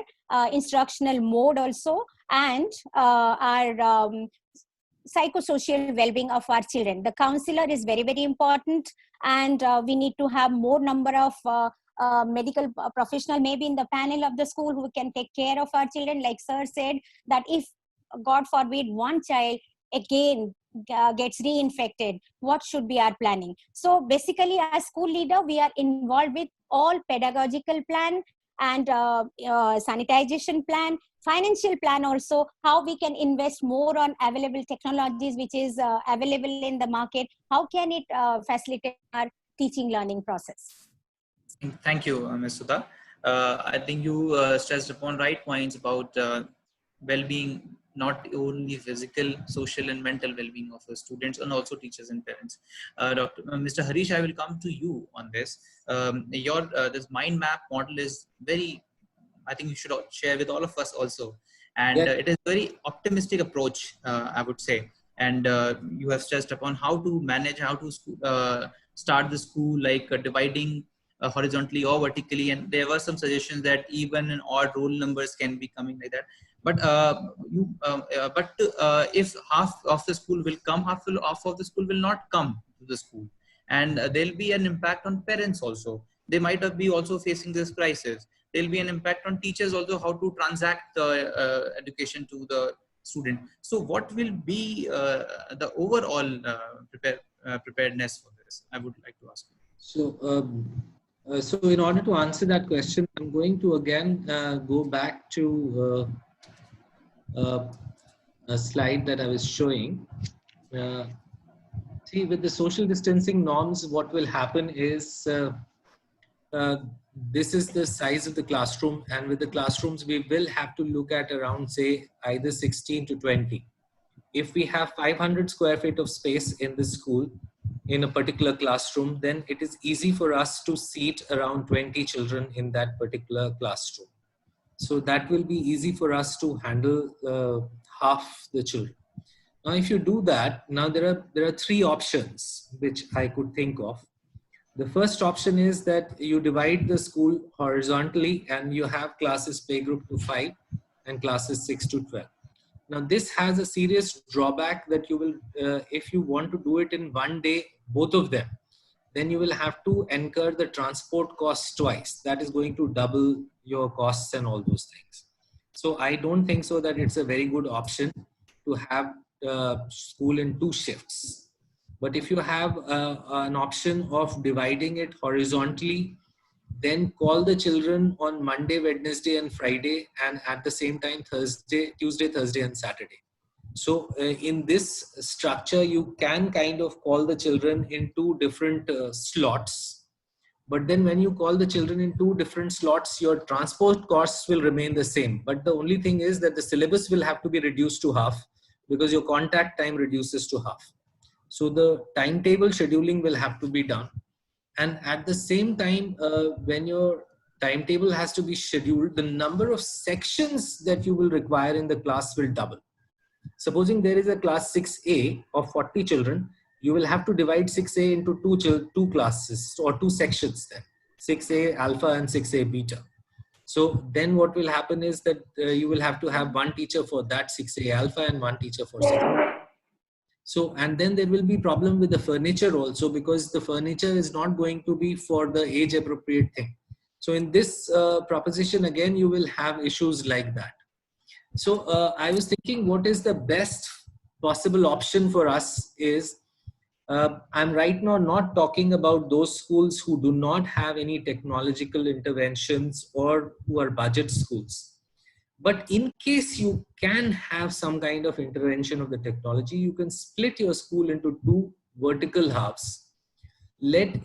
Speaker 6: instructional mode also, and our psychosocial well-being of our children. The counselor is very, very important, and we need to have more number of medical professional maybe in the panel of the school who can take care of our children. Like sir said, that if God forbid one child again gets reinfected, what should be our planning? So basically, as school leader, we are involved with all pedagogical plan and sanitization plan, financial plan also, how we can invest more on available technologies which is available in the market, how can it facilitate our teaching learning process.
Speaker 1: Thank you, Ms. Sudha. I think you stressed upon right points about well-being, not only physical, social and mental well-being of the students, and also teachers and parents. Mr. Harish, I will come to you on this. Your this mind map model is very, I think you should share with all of us also. And it is very optimistic approach, I would say. And you have stressed upon how to manage, how to start the school, like dividing horizontally or vertically. And there were some suggestions that even in odd roll numbers can be coming like that. But if half of the school will come, half of the school will not come to the school. And there'll be an impact on parents also. They might be also facing this crisis. There'll be an impact on teachers also, how to transact the education to the student. So what will be the overall preparedness for this? I would like to ask you.
Speaker 2: So in order to answer that question, I'm going to again go back to a slide that I was showing. See, with the social distancing norms, what will happen is this is the size of the classroom, and with the classrooms, we will have to look at around, say, either 16 to 20. If we have 500 square feet of space in the school, in a particular classroom, then it is easy for us to seat around 20 children in that particular classroom. So that will be easy for us to handle half the children. Now, if you do that, now there are three options which I could think of. The first option is that you divide the school horizontally and you have classes playgroup to 5 and classes 6 to 12. Now, this has a serious drawback that you will, if you want to do it in one day, both of them, then you will have to incur the transport costs twice. That is going to double your costs and all those things. So I don't think so that it's a very good option to have school in 2 shifts. But if you have an option of dividing it horizontally, then call the children on Monday, Wednesday and Friday, and at the same time Tuesday, Thursday and Saturday. So in this structure, you can kind of call the children in 2 different slots. But then when you call the children in 2 different slots, your transport costs will remain the same. But the only thing is that the syllabus will have to be reduced to half because your contact time reduces to half. So the timetable scheduling will have to be done. And at the same time, when your timetable has to be scheduled, the number of sections that you will require in the class will double. Supposing there is a class 6A of 40 children, you will have to divide 6A into 2 classes or 2 sections then, 6A alpha and 6A beta. So then what will happen is that you will have to have one teacher for that 6A alpha and one teacher for 6A. So, and then there will be problem with the furniture also, because the furniture is not going to be for the age appropriate thing. So in this proposition, again, you will have issues like that. So I was thinking, what is the best possible option for us is, I'm right now not talking about those schools who do not have any technological interventions or who are budget schools. But in case you can have some kind of intervention of the technology, you can split your school into two vertical halves. Let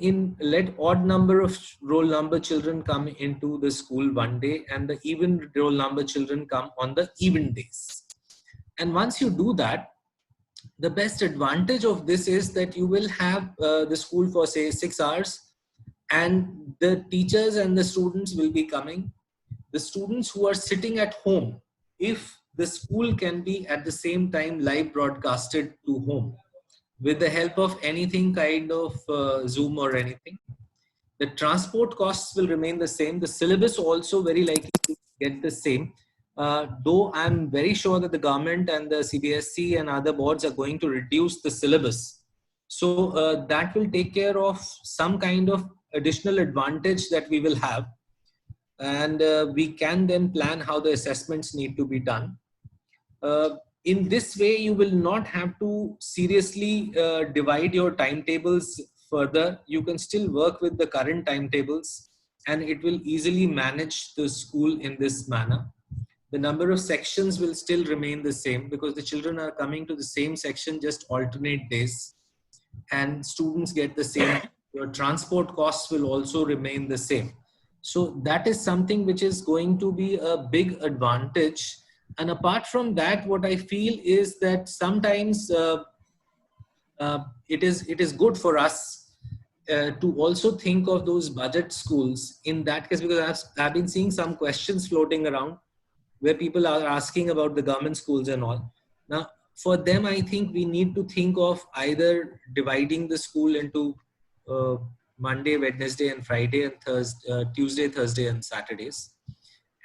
Speaker 2: odd number of roll number children come into the school one day, and the even roll number children come on the even days. And once you do that, the best advantage of this is that you will have the school for say 6 hours, and the teachers and the students will be coming. The students who are sitting at home, if the school can be at the same time live broadcasted to home with the help of anything kind of Zoom or anything, the transport costs will remain the same. The syllabus also very likely to get the same. Though I'm very sure that the government and the CBSE and other boards are going to reduce the syllabus. So that will take care of some kind of additional advantage that we will have. And we can then plan how the assessments need to be done. In this way, you will not have to seriously divide your timetables further. You can still work with the current timetables, and it will easily manage the school in this manner. The number of sections will still remain the same, because the children are coming to the same section just alternate days, and students get the same. Your transport costs will also remain the same. So that is something which is going to be a big advantage. And apart from that, what I feel is that sometimes it is good for us to also think of those budget schools in that case, because I've been seeing some questions floating around where people are asking about the government schools and all. Now, for them, I think we need to think of either dividing the school into Monday, Wednesday, and Friday, and Tuesday, Thursday, and Saturdays.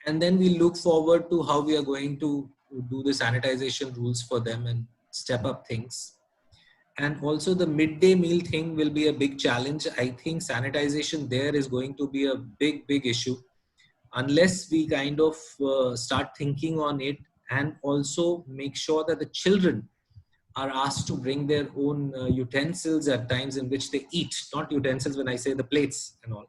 Speaker 2: And then we look forward to how we are going to do the sanitization rules for them and step up things. And also the midday meal thing will be a big challenge. I think sanitization there is going to be a big issue unless we kind of start thinking on it, and also make sure that the children are asked to bring their own utensils at times in which they eat. Not utensils when I say the plates and all.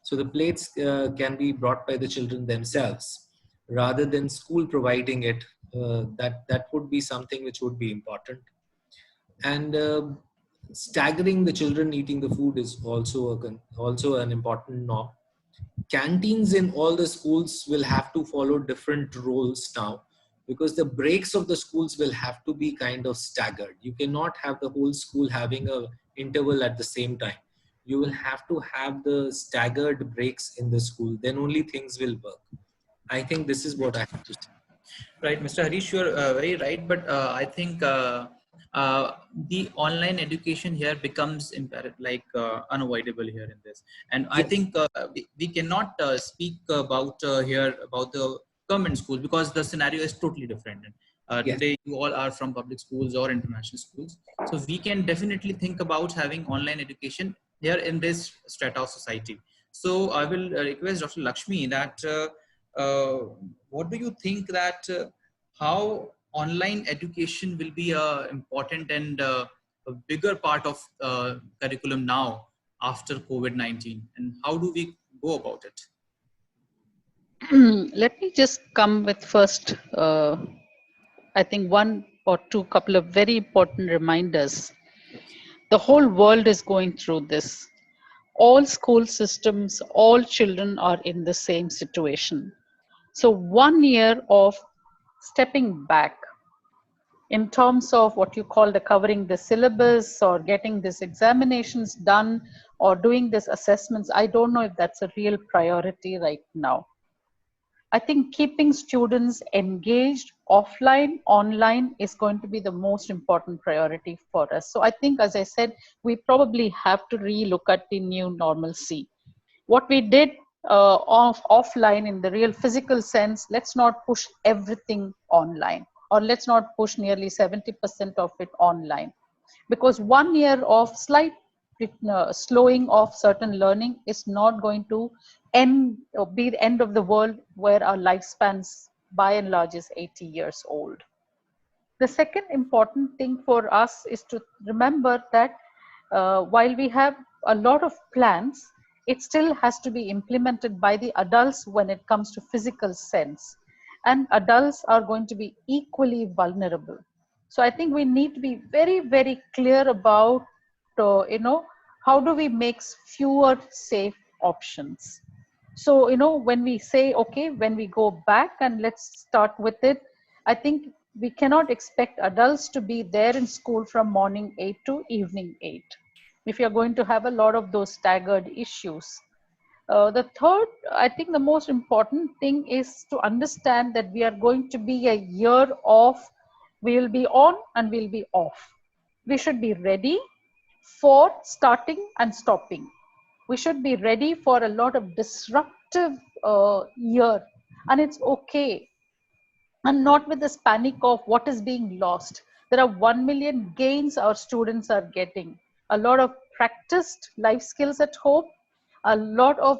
Speaker 2: So the plates can be brought by the children themselves rather than school providing it. That would be something which would be important. And staggering the children eating the food is also an important norm. Canteens in all the schools will have to follow different roles now, because the breaks of the schools will have to be kind of staggered. You cannot have the whole school having a interval at the same time. You will have to have the staggered breaks in the school. Then only things will work. I think this is what I have to say.
Speaker 1: Right, Mr. Harish, you're very right. But I think the online education here becomes unavoidable here in this. And I think we cannot speak about here about the government schools, because the scenario is totally different. Today, you all are from public schools or international schools. So we can definitely think about having online education here in this strata of society. So I will request Dr. Lakshmi that what do you think that how online education will be a important and a bigger part of curriculum now after COVID-19, and how do we go about it?
Speaker 3: Let me just come with first, I think one or two couple of very important reminders. The whole world is going through this. All school systems, all children are in the same situation. So 1 year of stepping back in terms of what you call the covering the syllabus or getting these examinations done or doing these assessments, I don't know if that's a real priority right now. I think keeping students engaged offline, online is going to be the most important priority for us. So I think, as I said, we probably have to relook at the new normalcy. What we did offline in the real physical sense, let's not push everything online, or let's not push nearly 70% of it online. because 1 year of slight slowing of certain learning is not going to end or be the end of the world, where our lifespans by and large is 80 years old. The second important thing for us is to remember that while we have a lot of plans, it still has to be implemented by the adults when it comes to physical sense. And adults are going to be equally vulnerable. So I think we need to be very, very clear about, how do we make fewer safe options. So, when we say, okay, when we go back and let's start with it, I think we cannot expect adults to be there in school from morning 8 to evening 8 if you're going to have a lot of those staggered issues. The third, I think the most important thing is to understand that we are going to be a year of, we will be on and we'll be off. We should be ready for starting and stopping. We should be ready for a lot of disruptive year, and it's okay. And not with this panic of what is being lost. There are 1 million gains our students are getting, a lot of practiced life skills at home, a lot of,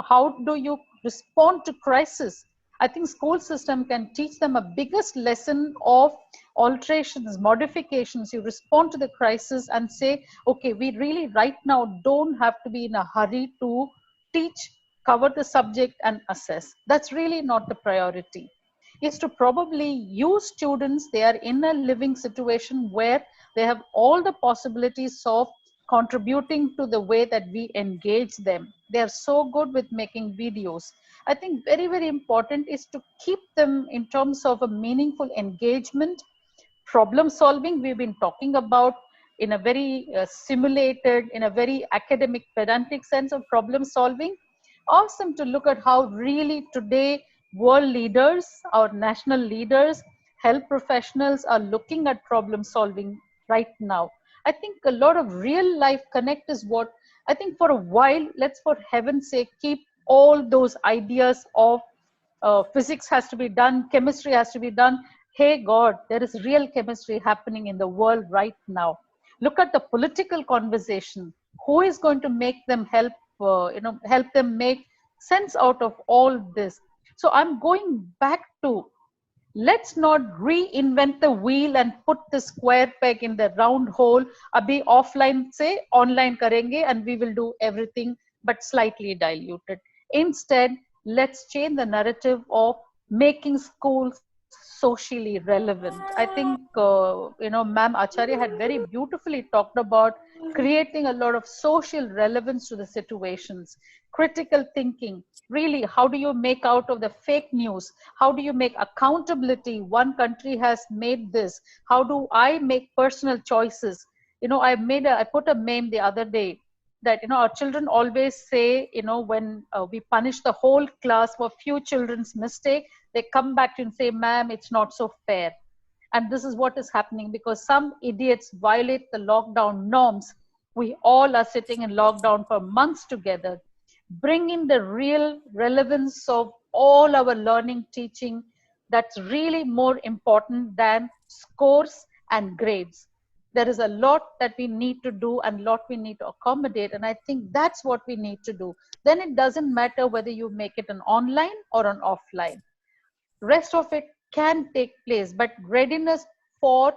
Speaker 3: how do you respond to crisis. I think school system can teach them a biggest lesson of alterations, modifications. You respond to the crisis and say, okay, we really right now don't have to be in a hurry to teach, cover the subject and assess. That's really not the priority. Is to probably use students, they are in a living situation where they have all the possibilities of contributing to the way that we engage them. They are so good with making videos. I think very, very important is to keep them in terms of a meaningful engagement, problem solving. We've been talking about in a very simulated, in a very academic, pedantic sense of problem solving. Ask them to look at how really today world leaders, our national leaders, health professionals are looking at problem solving right now. I think a lot of real life connect is what I think for a while, let's for heaven's sake keep all those ideas of physics has to be done, chemistry has to be done. Hey God, there is real chemistry happening in the world right now. Look at the political conversation. Who is going to make them help them make sense out of all this? So I'm going back to, let's not reinvent the wheel and put the square peg in the round hole. Abhi offline say online karenge and we will do everything but slightly diluted. Instead, let's change the narrative of making schools socially relevant. I think, Ma'am Acharya had very beautifully talked about creating a lot of social relevance to the situations, critical thinking. Really, how do you make out of the fake news? How do you make accountability? One country has made this. How do I make personal choices? I put a meme the other day that, our children always say, when we punish the whole class for few children's mistake, they come back to and say, ma'am, it's not so fair. And this is what is happening because some idiots violate the lockdown norms. We all are sitting in lockdown for months together. Bring in the real relevance of all our learning, teaching. That's really more important than scores and grades. There is a lot that we need to do and lot we need to accommodate. And I think that's what we need to do. Then it doesn't matter whether you make it an online or an offline. Rest of it can take place, but readiness for,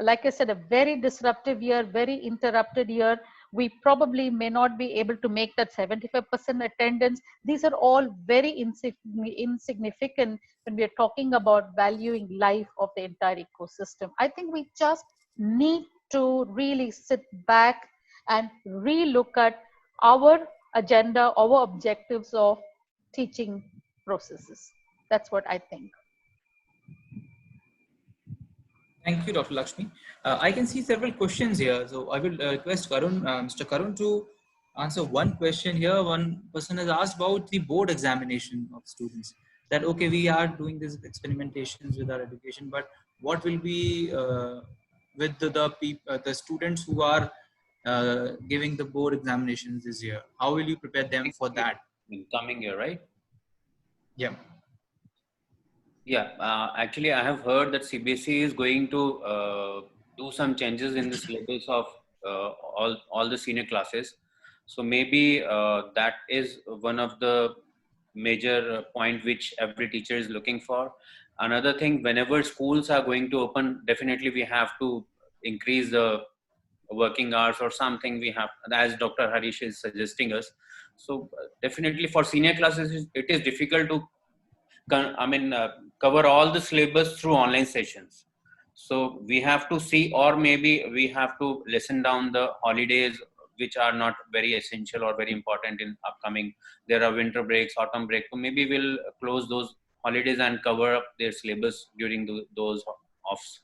Speaker 3: like I said, a very disruptive year, very interrupted year. We probably may not be able to make that 75% attendance. These are all very insignificant when we are talking about valuing life of the entire ecosystem. I think we just need to really sit back and relook at our agenda, our objectives of teaching processes. That's what I think.
Speaker 1: Thank you, Dr. Lakshmi. I can see several questions here. So I will request Mr. Karun to answer one question here. One person has asked about the board examination of students. That, okay, we are doing these experimentations with our education, but what will be with the students who are giving the board examinations this year? How will you prepare them for that?
Speaker 5: In coming year, right?
Speaker 1: Yeah.
Speaker 5: Yeah, actually, I have heard that CBSE is going to do some changes in the syllabus of all the senior classes. So maybe that is one of the major point which every teacher is looking for. Another thing, whenever schools are going to open, definitely we have to increase the working hours or something. We have, as Dr. Harish is suggesting us. So definitely for senior classes, it is difficult to cover all the syllabus through online sessions. So we have to see, or maybe we have to listen down the holidays which are not very essential or very important in upcoming. There are winter breaks, autumn break. So maybe we'll close those holidays and cover up their syllabus during those offs.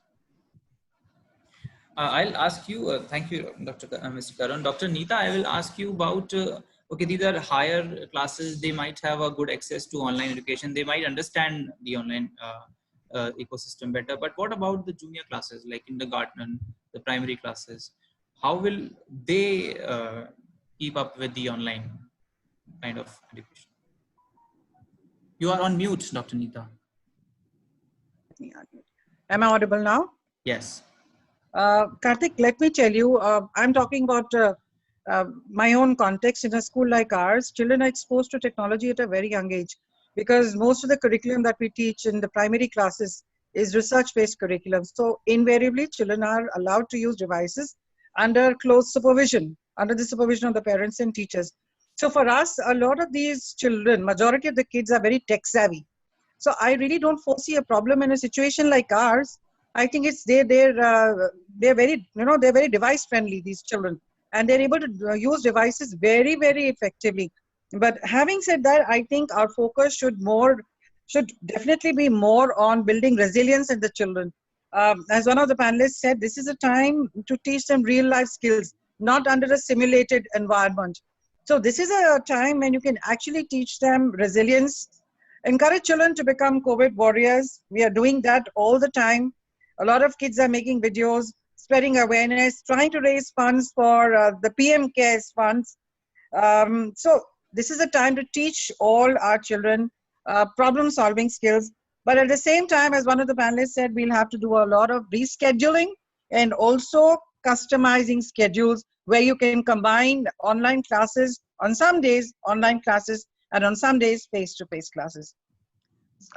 Speaker 1: I'll ask you, thank you, Mr. Karan. Dr. Neeta, I will ask you about, okay, these are higher classes. They might have a good access to online education. They might understand the online ecosystem better. But what about the junior classes, like kindergarten, the primary classes? How will they keep up with the online kind of education? You are on mute, Dr. Neeta.
Speaker 4: Am I audible now?
Speaker 1: Yes.
Speaker 4: Karthik, let me tell you, I'm talking about my own context. In a school like ours, children are exposed to technology at a very young age, because most of the curriculum that we teach in the primary classes is research-based curriculum. So invariably, children are allowed to use devices under close supervision, under the supervision of the parents and teachers. So for us, a lot of these children, majority of the kids are very tech savvy. So I really don't foresee a problem in a situation like ours. I think it's they're very, they're very device friendly, these children, and they're able to use devices very, very effectively. But having said that, I think our focus should definitely be more on building resilience in the children. As one of the panelists said, this is a time to teach them real life skills, not under a simulated environment. So this is a time when you can actually teach them resilience, encourage children to become COVID warriors. We are doing that all the time. A lot of kids are making videos, spreading awareness, trying to raise funds for the PM Cares funds. So this is a time to teach all our children problem-solving skills. But at the same time, as one of the panelists said, we'll have to do a lot of rescheduling and also customizing schedules where you can combine online classes, on some days online classes, and on some days face-to-face classes.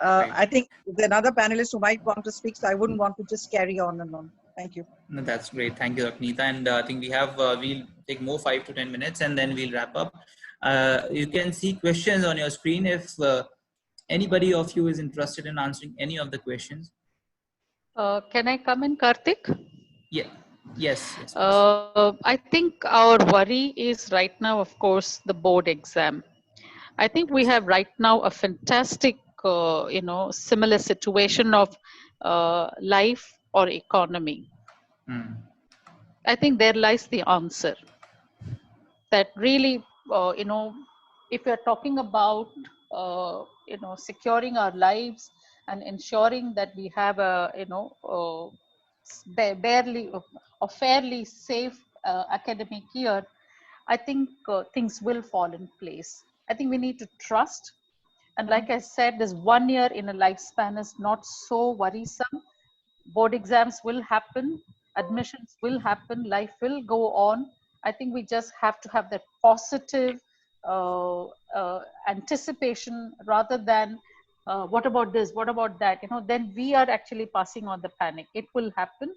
Speaker 4: I think there's another panelist who might want to speak, so I wouldn't want to just carry on and on. Thank you.
Speaker 1: No, that's great. Thank you, Dr. Neeta. And I think we have, we'll take more 5 to 10 minutes and then we'll wrap up. You can see questions on your screen if anybody of you is interested in answering any of the questions.
Speaker 3: Can I come in, Karthik?
Speaker 1: Yeah. Yes.
Speaker 3: I think our worry is right now, of course, the board exam. I think we have right now a fantastic, similar situation of life or economy. I think there lies the answer. That really, if you're talking about, securing our lives and ensuring that we have a, barely or fairly safe academic year, I think things will fall in place. I think we need to trust. And like I said, this 1 year in a lifespan is not so worrisome. Board exams will happen, admissions will happen, life will go on. I think we just have to have that positive anticipation rather than what about this, what about that, then we are actually passing on the panic. It will happen.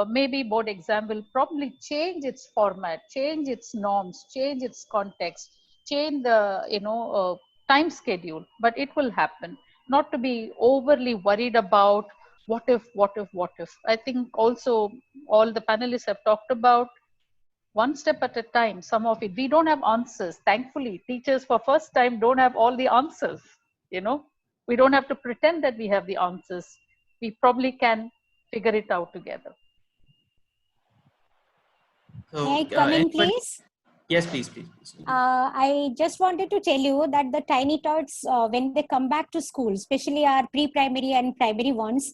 Speaker 3: Maybe board exam will probably change its format, change its norms, change its context, change the time schedule, but it will happen. Not to be overly worried about what if. I think also all the panelists have talked about one step at a time. Some of it, we don't have answers. Thankfully, teachers for first time don't have all the answers. We don't have to pretend that we have the answers. We probably can figure it out together.
Speaker 6: So, may I come in, please?
Speaker 1: Yes, please.
Speaker 6: I just wanted to tell you that the tiny tots, when they come back to school, especially our pre-primary and primary ones,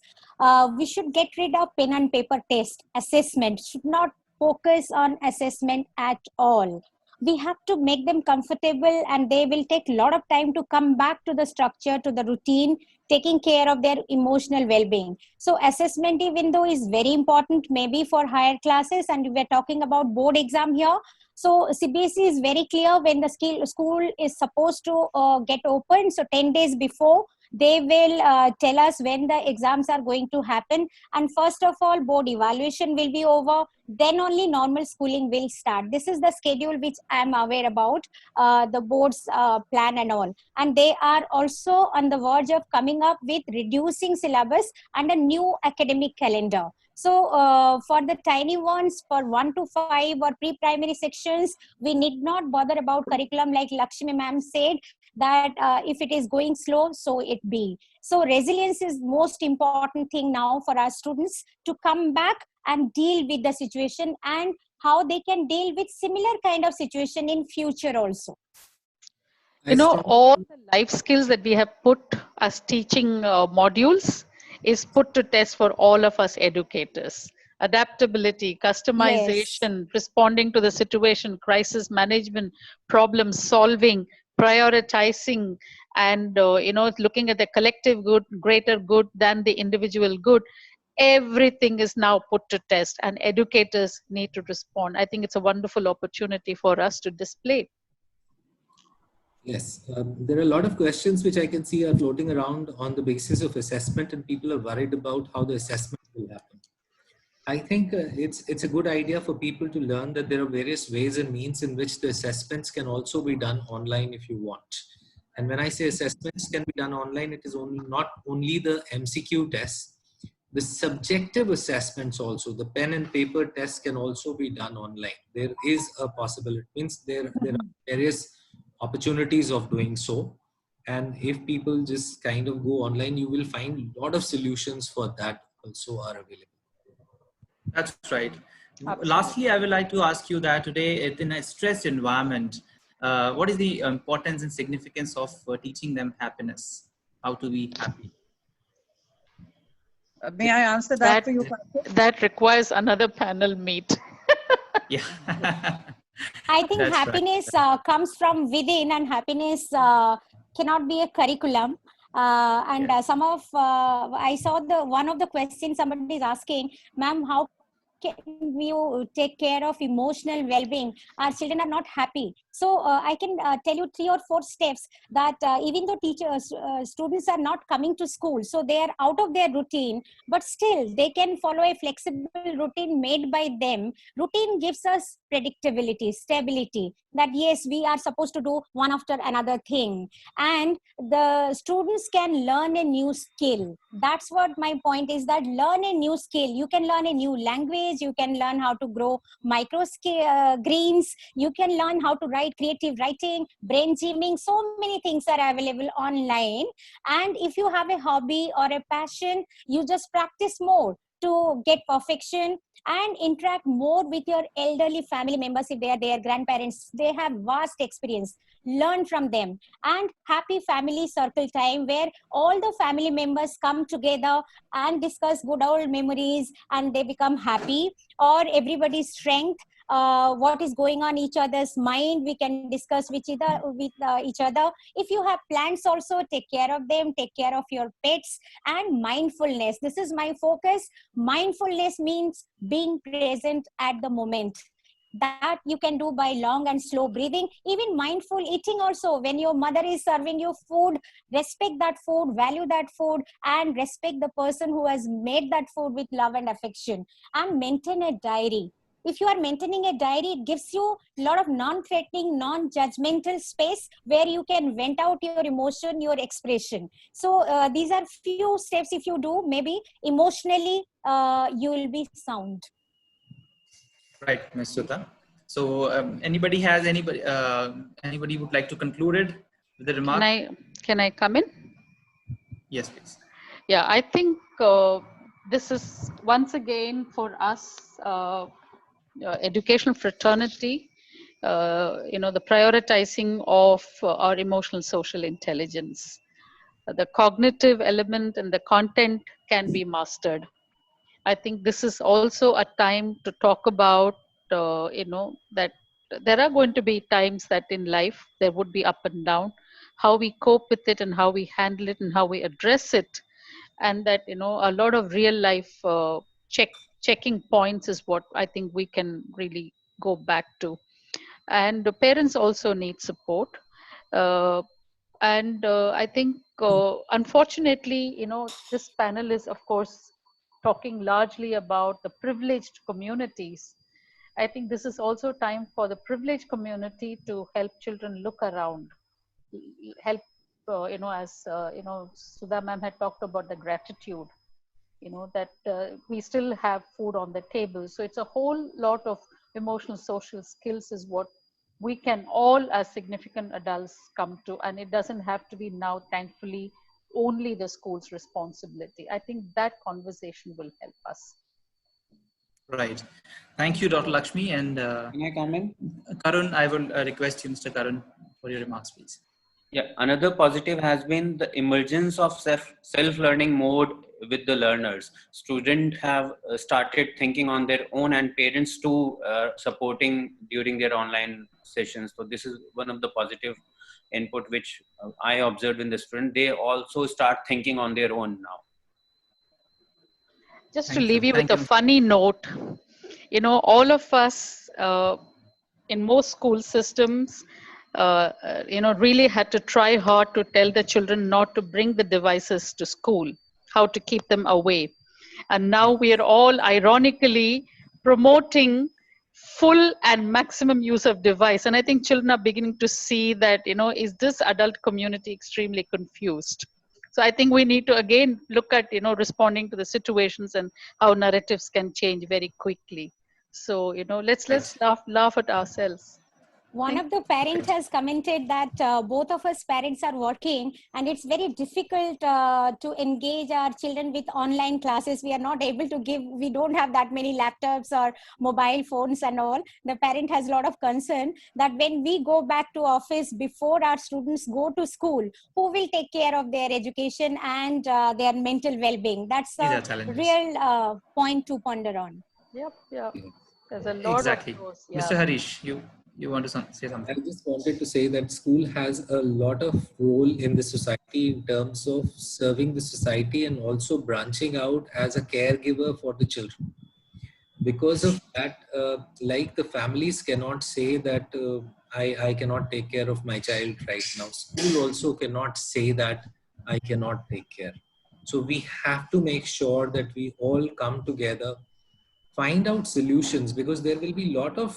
Speaker 6: we should get rid of pen and paper test. Assessment should not focus on assessment at all. We have to make them comfortable, and they will take a lot of time to come back to the structure, to the routine, taking care of their emotional well-being. So assessment, even though, is very important maybe for higher classes, and we're talking about board exam here. So CBSE is very clear when the school is supposed to get open. So 10 days before, they will tell us when the exams are going to happen. And first of all, board evaluation will be over. Then only normal schooling will start. This is the schedule which I am aware about, the board's plan and all. And they are also on the verge of coming up with reducing syllabus and a new academic calendar. So for the tiny ones, for 1 to 5 or pre-primary sections, we need not bother about curriculum, like Lakshmi ma'am said, that if it is going slow, so it be. So resilience is most important thing now for our students to come back and deal with the situation, and how they can deal with similar kind of situation in future also.
Speaker 3: You know, all the life skills that we have put as teaching modules is put to test for all of us educators. Adaptability, customization, responding to the situation, crisis management, problem solving, prioritizing, and looking at the collective good, greater good than the individual good. Everything is now put to test, and educators need to respond. I think it's a wonderful opportunity for us to display.
Speaker 2: Yes, there are a lot of questions which I can see are floating around on the basis of assessment, and people are worried about how the assessment will happen. I think it's a good idea for people to learn that there are various ways and means in which the assessments can also be done online if you want. And when I say assessments can be done online, it is not only the MCQ tests, the subjective assessments also, the pen and paper tests can also be done online. There is a possibility, means there are various opportunities of doing so. And if people just kind of go online, you will find a lot of solutions for that also are available.
Speaker 1: That's right.
Speaker 3: Absolutely.
Speaker 1: Lastly, I would like to ask you that today in a stressed environment, what is the importance and significance of teaching them happiness? How to be happy?
Speaker 4: May I answer that for you, Karthik?
Speaker 3: That requires another panel meet.
Speaker 1: Yeah.
Speaker 6: I think
Speaker 1: That's
Speaker 6: happiness comes from within, and happiness cannot be a curriculum. Some of I saw one of the questions somebody is asking, ma'am, how can you take care of emotional well-being? Our children are not happy. So I can tell you 3 or 4 steps that even though students are not coming to school, so they are out of their routine, but still they can follow a flexible routine made by them. Routine gives us predictability, stability, that yes, we are supposed to do one after another thing. And the students can learn a new skill. That's what my point is, that learn a new skill. You can learn a new language. You can learn how to grow micro greens. You can learn how to write creative writing, brain gymming. So many things are available online. And if you have a hobby or a passion, you just practice more to get perfection, and interact more with your elderly family members. If they are their grandparents, they have vast experience. Learn from them. And happy family circle time, where all the family members come together and discuss good old memories, and they become happy. Or everybody's strength, what is going on each other's mind, we can discuss with each other. If you have plants also, take care of them, take care of your pets. And mindfulness, this is my focus. Mindfulness means being present at the moment. That you can do by long and slow breathing. Even mindful eating also, when your mother is serving you food, respect that food, value that food, and respect the person who has made that food with love and affection. And maintain a diary. If you are maintaining a diary, it gives you a lot of non-threatening, non-judgmental space where you can vent out your emotion, your expression. So these are few steps. If you do, maybe emotionally you will be sound.
Speaker 1: Right, Ms. Sudha. So anybody would like to conclude it with a remark?
Speaker 3: Can I come in?
Speaker 1: Yes, please.
Speaker 3: Yeah, I think this is once again for us, educational fraternity, the prioritizing of our emotional social intelligence. The cognitive element and the content can be mastered. I think this is also a time to talk about, that there are going to be times that in life there would be up and down. how we cope with it and how we handle it and how we address it. And that, a lot of real life checking points is what I think we can really go back to. And the parents also need support. Uh, and I think, unfortunately, this panel is, of course, talking largely about the privileged communities. I think this is also time for the privileged community to help children look around, help, as, Sudha ma'am had talked about the gratitude, that we still have food on the table. So it's a whole lot of emotional, social skills is what we can all as significant adults come to. And it doesn't have to be now, thankfully, only the school's responsibility. I think that conversation will help us.
Speaker 1: Right. Thank you, Dr. Lakshmi. And
Speaker 5: Can I come in?
Speaker 1: Karun, I will request you, Mr. Karun, for your remarks, please.
Speaker 5: Yeah, another positive has been the emergence of self-learning mode with the learners. Students have started thinking on their own, and parents too supporting during their online sessions. So this is one of the positive input which I observed in the student. They also start thinking on their own now.
Speaker 3: Just
Speaker 1: Thank
Speaker 3: to leave
Speaker 1: you.
Speaker 3: you with
Speaker 1: Thank
Speaker 3: a
Speaker 1: you.
Speaker 3: funny note, all of us in most school systems, really had to try hard to tell the children not to bring the devices to school, how to keep them away. And now we are all ironically promoting full and maximum use of device. And I think children are beginning to see that, is this adult community extremely confused? So I think we need to again look at, responding to the situations and how narratives can change very quickly. So, let's laugh at ourselves.
Speaker 6: One of the parents has commented that both of us parents are working and it's very difficult to engage our children with online classes. We are not able to we don't have that many laptops or mobile phones and all. The parent has a lot of concern that when we go back to office before our students go to school, who will take care of their education and their mental well-being? That's
Speaker 1: These are
Speaker 6: a
Speaker 1: challenges.
Speaker 6: real point to ponder on.
Speaker 3: Yep. There's a lot
Speaker 1: Exactly.
Speaker 3: of those. Yeah.
Speaker 1: Mr. Harish, you want to say
Speaker 2: I
Speaker 1: something?
Speaker 2: just wanted to say that school has a lot of role in the society in terms of serving the society and also branching out as a caregiver for the children. Because of that, like the families cannot say that I cannot take care of my child right now. School also cannot say that I cannot take care. So we have to make sure that we all come together, find out solutions, because there will be a lot of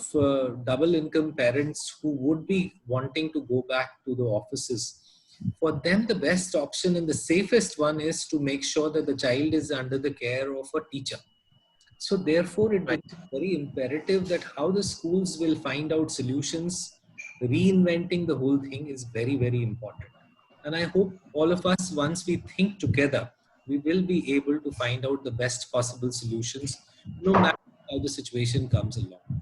Speaker 2: double income parents who would be wanting to go back to the offices. For them, the best option and the safest one is to make sure that the child is under the care of a teacher. So therefore, it
Speaker 1: Right.
Speaker 2: becomes very imperative that how the schools will find out solutions, reinventing the whole thing is very, very important. And I hope all of us, once we think together, we will be able to find out the best possible solutions, no matter how the situation comes along.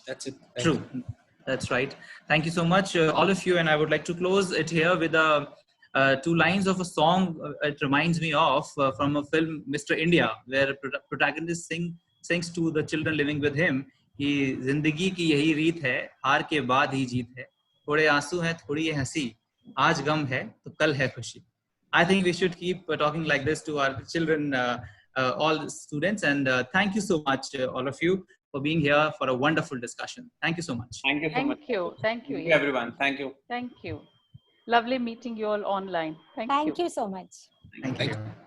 Speaker 2: That's it. Thank
Speaker 1: True.
Speaker 2: you.
Speaker 1: That's right. Thank you so much, all of you. And I would like to close it here with two lines of a song. It reminds me of from a film, Mr. India, where a protagonist sings to the children living with him कि जिंदगी की यही रीत है, हार के बाद ही जीत है, थोड़े आंसू हैं, थोड़ी ये हंसी, आज गम है तो कल है खुशी. I think we should keep talking like this to our children, all students. And thank you so much, all of you, for being here for a wonderful discussion. Thank you so much.
Speaker 5: Thank you so much.
Speaker 3: Thank you.
Speaker 5: Thank you, everyone. Thank you.
Speaker 3: Thank you. Lovely meeting you all online. Thank you.
Speaker 6: Thank you so much.
Speaker 1: Thank you.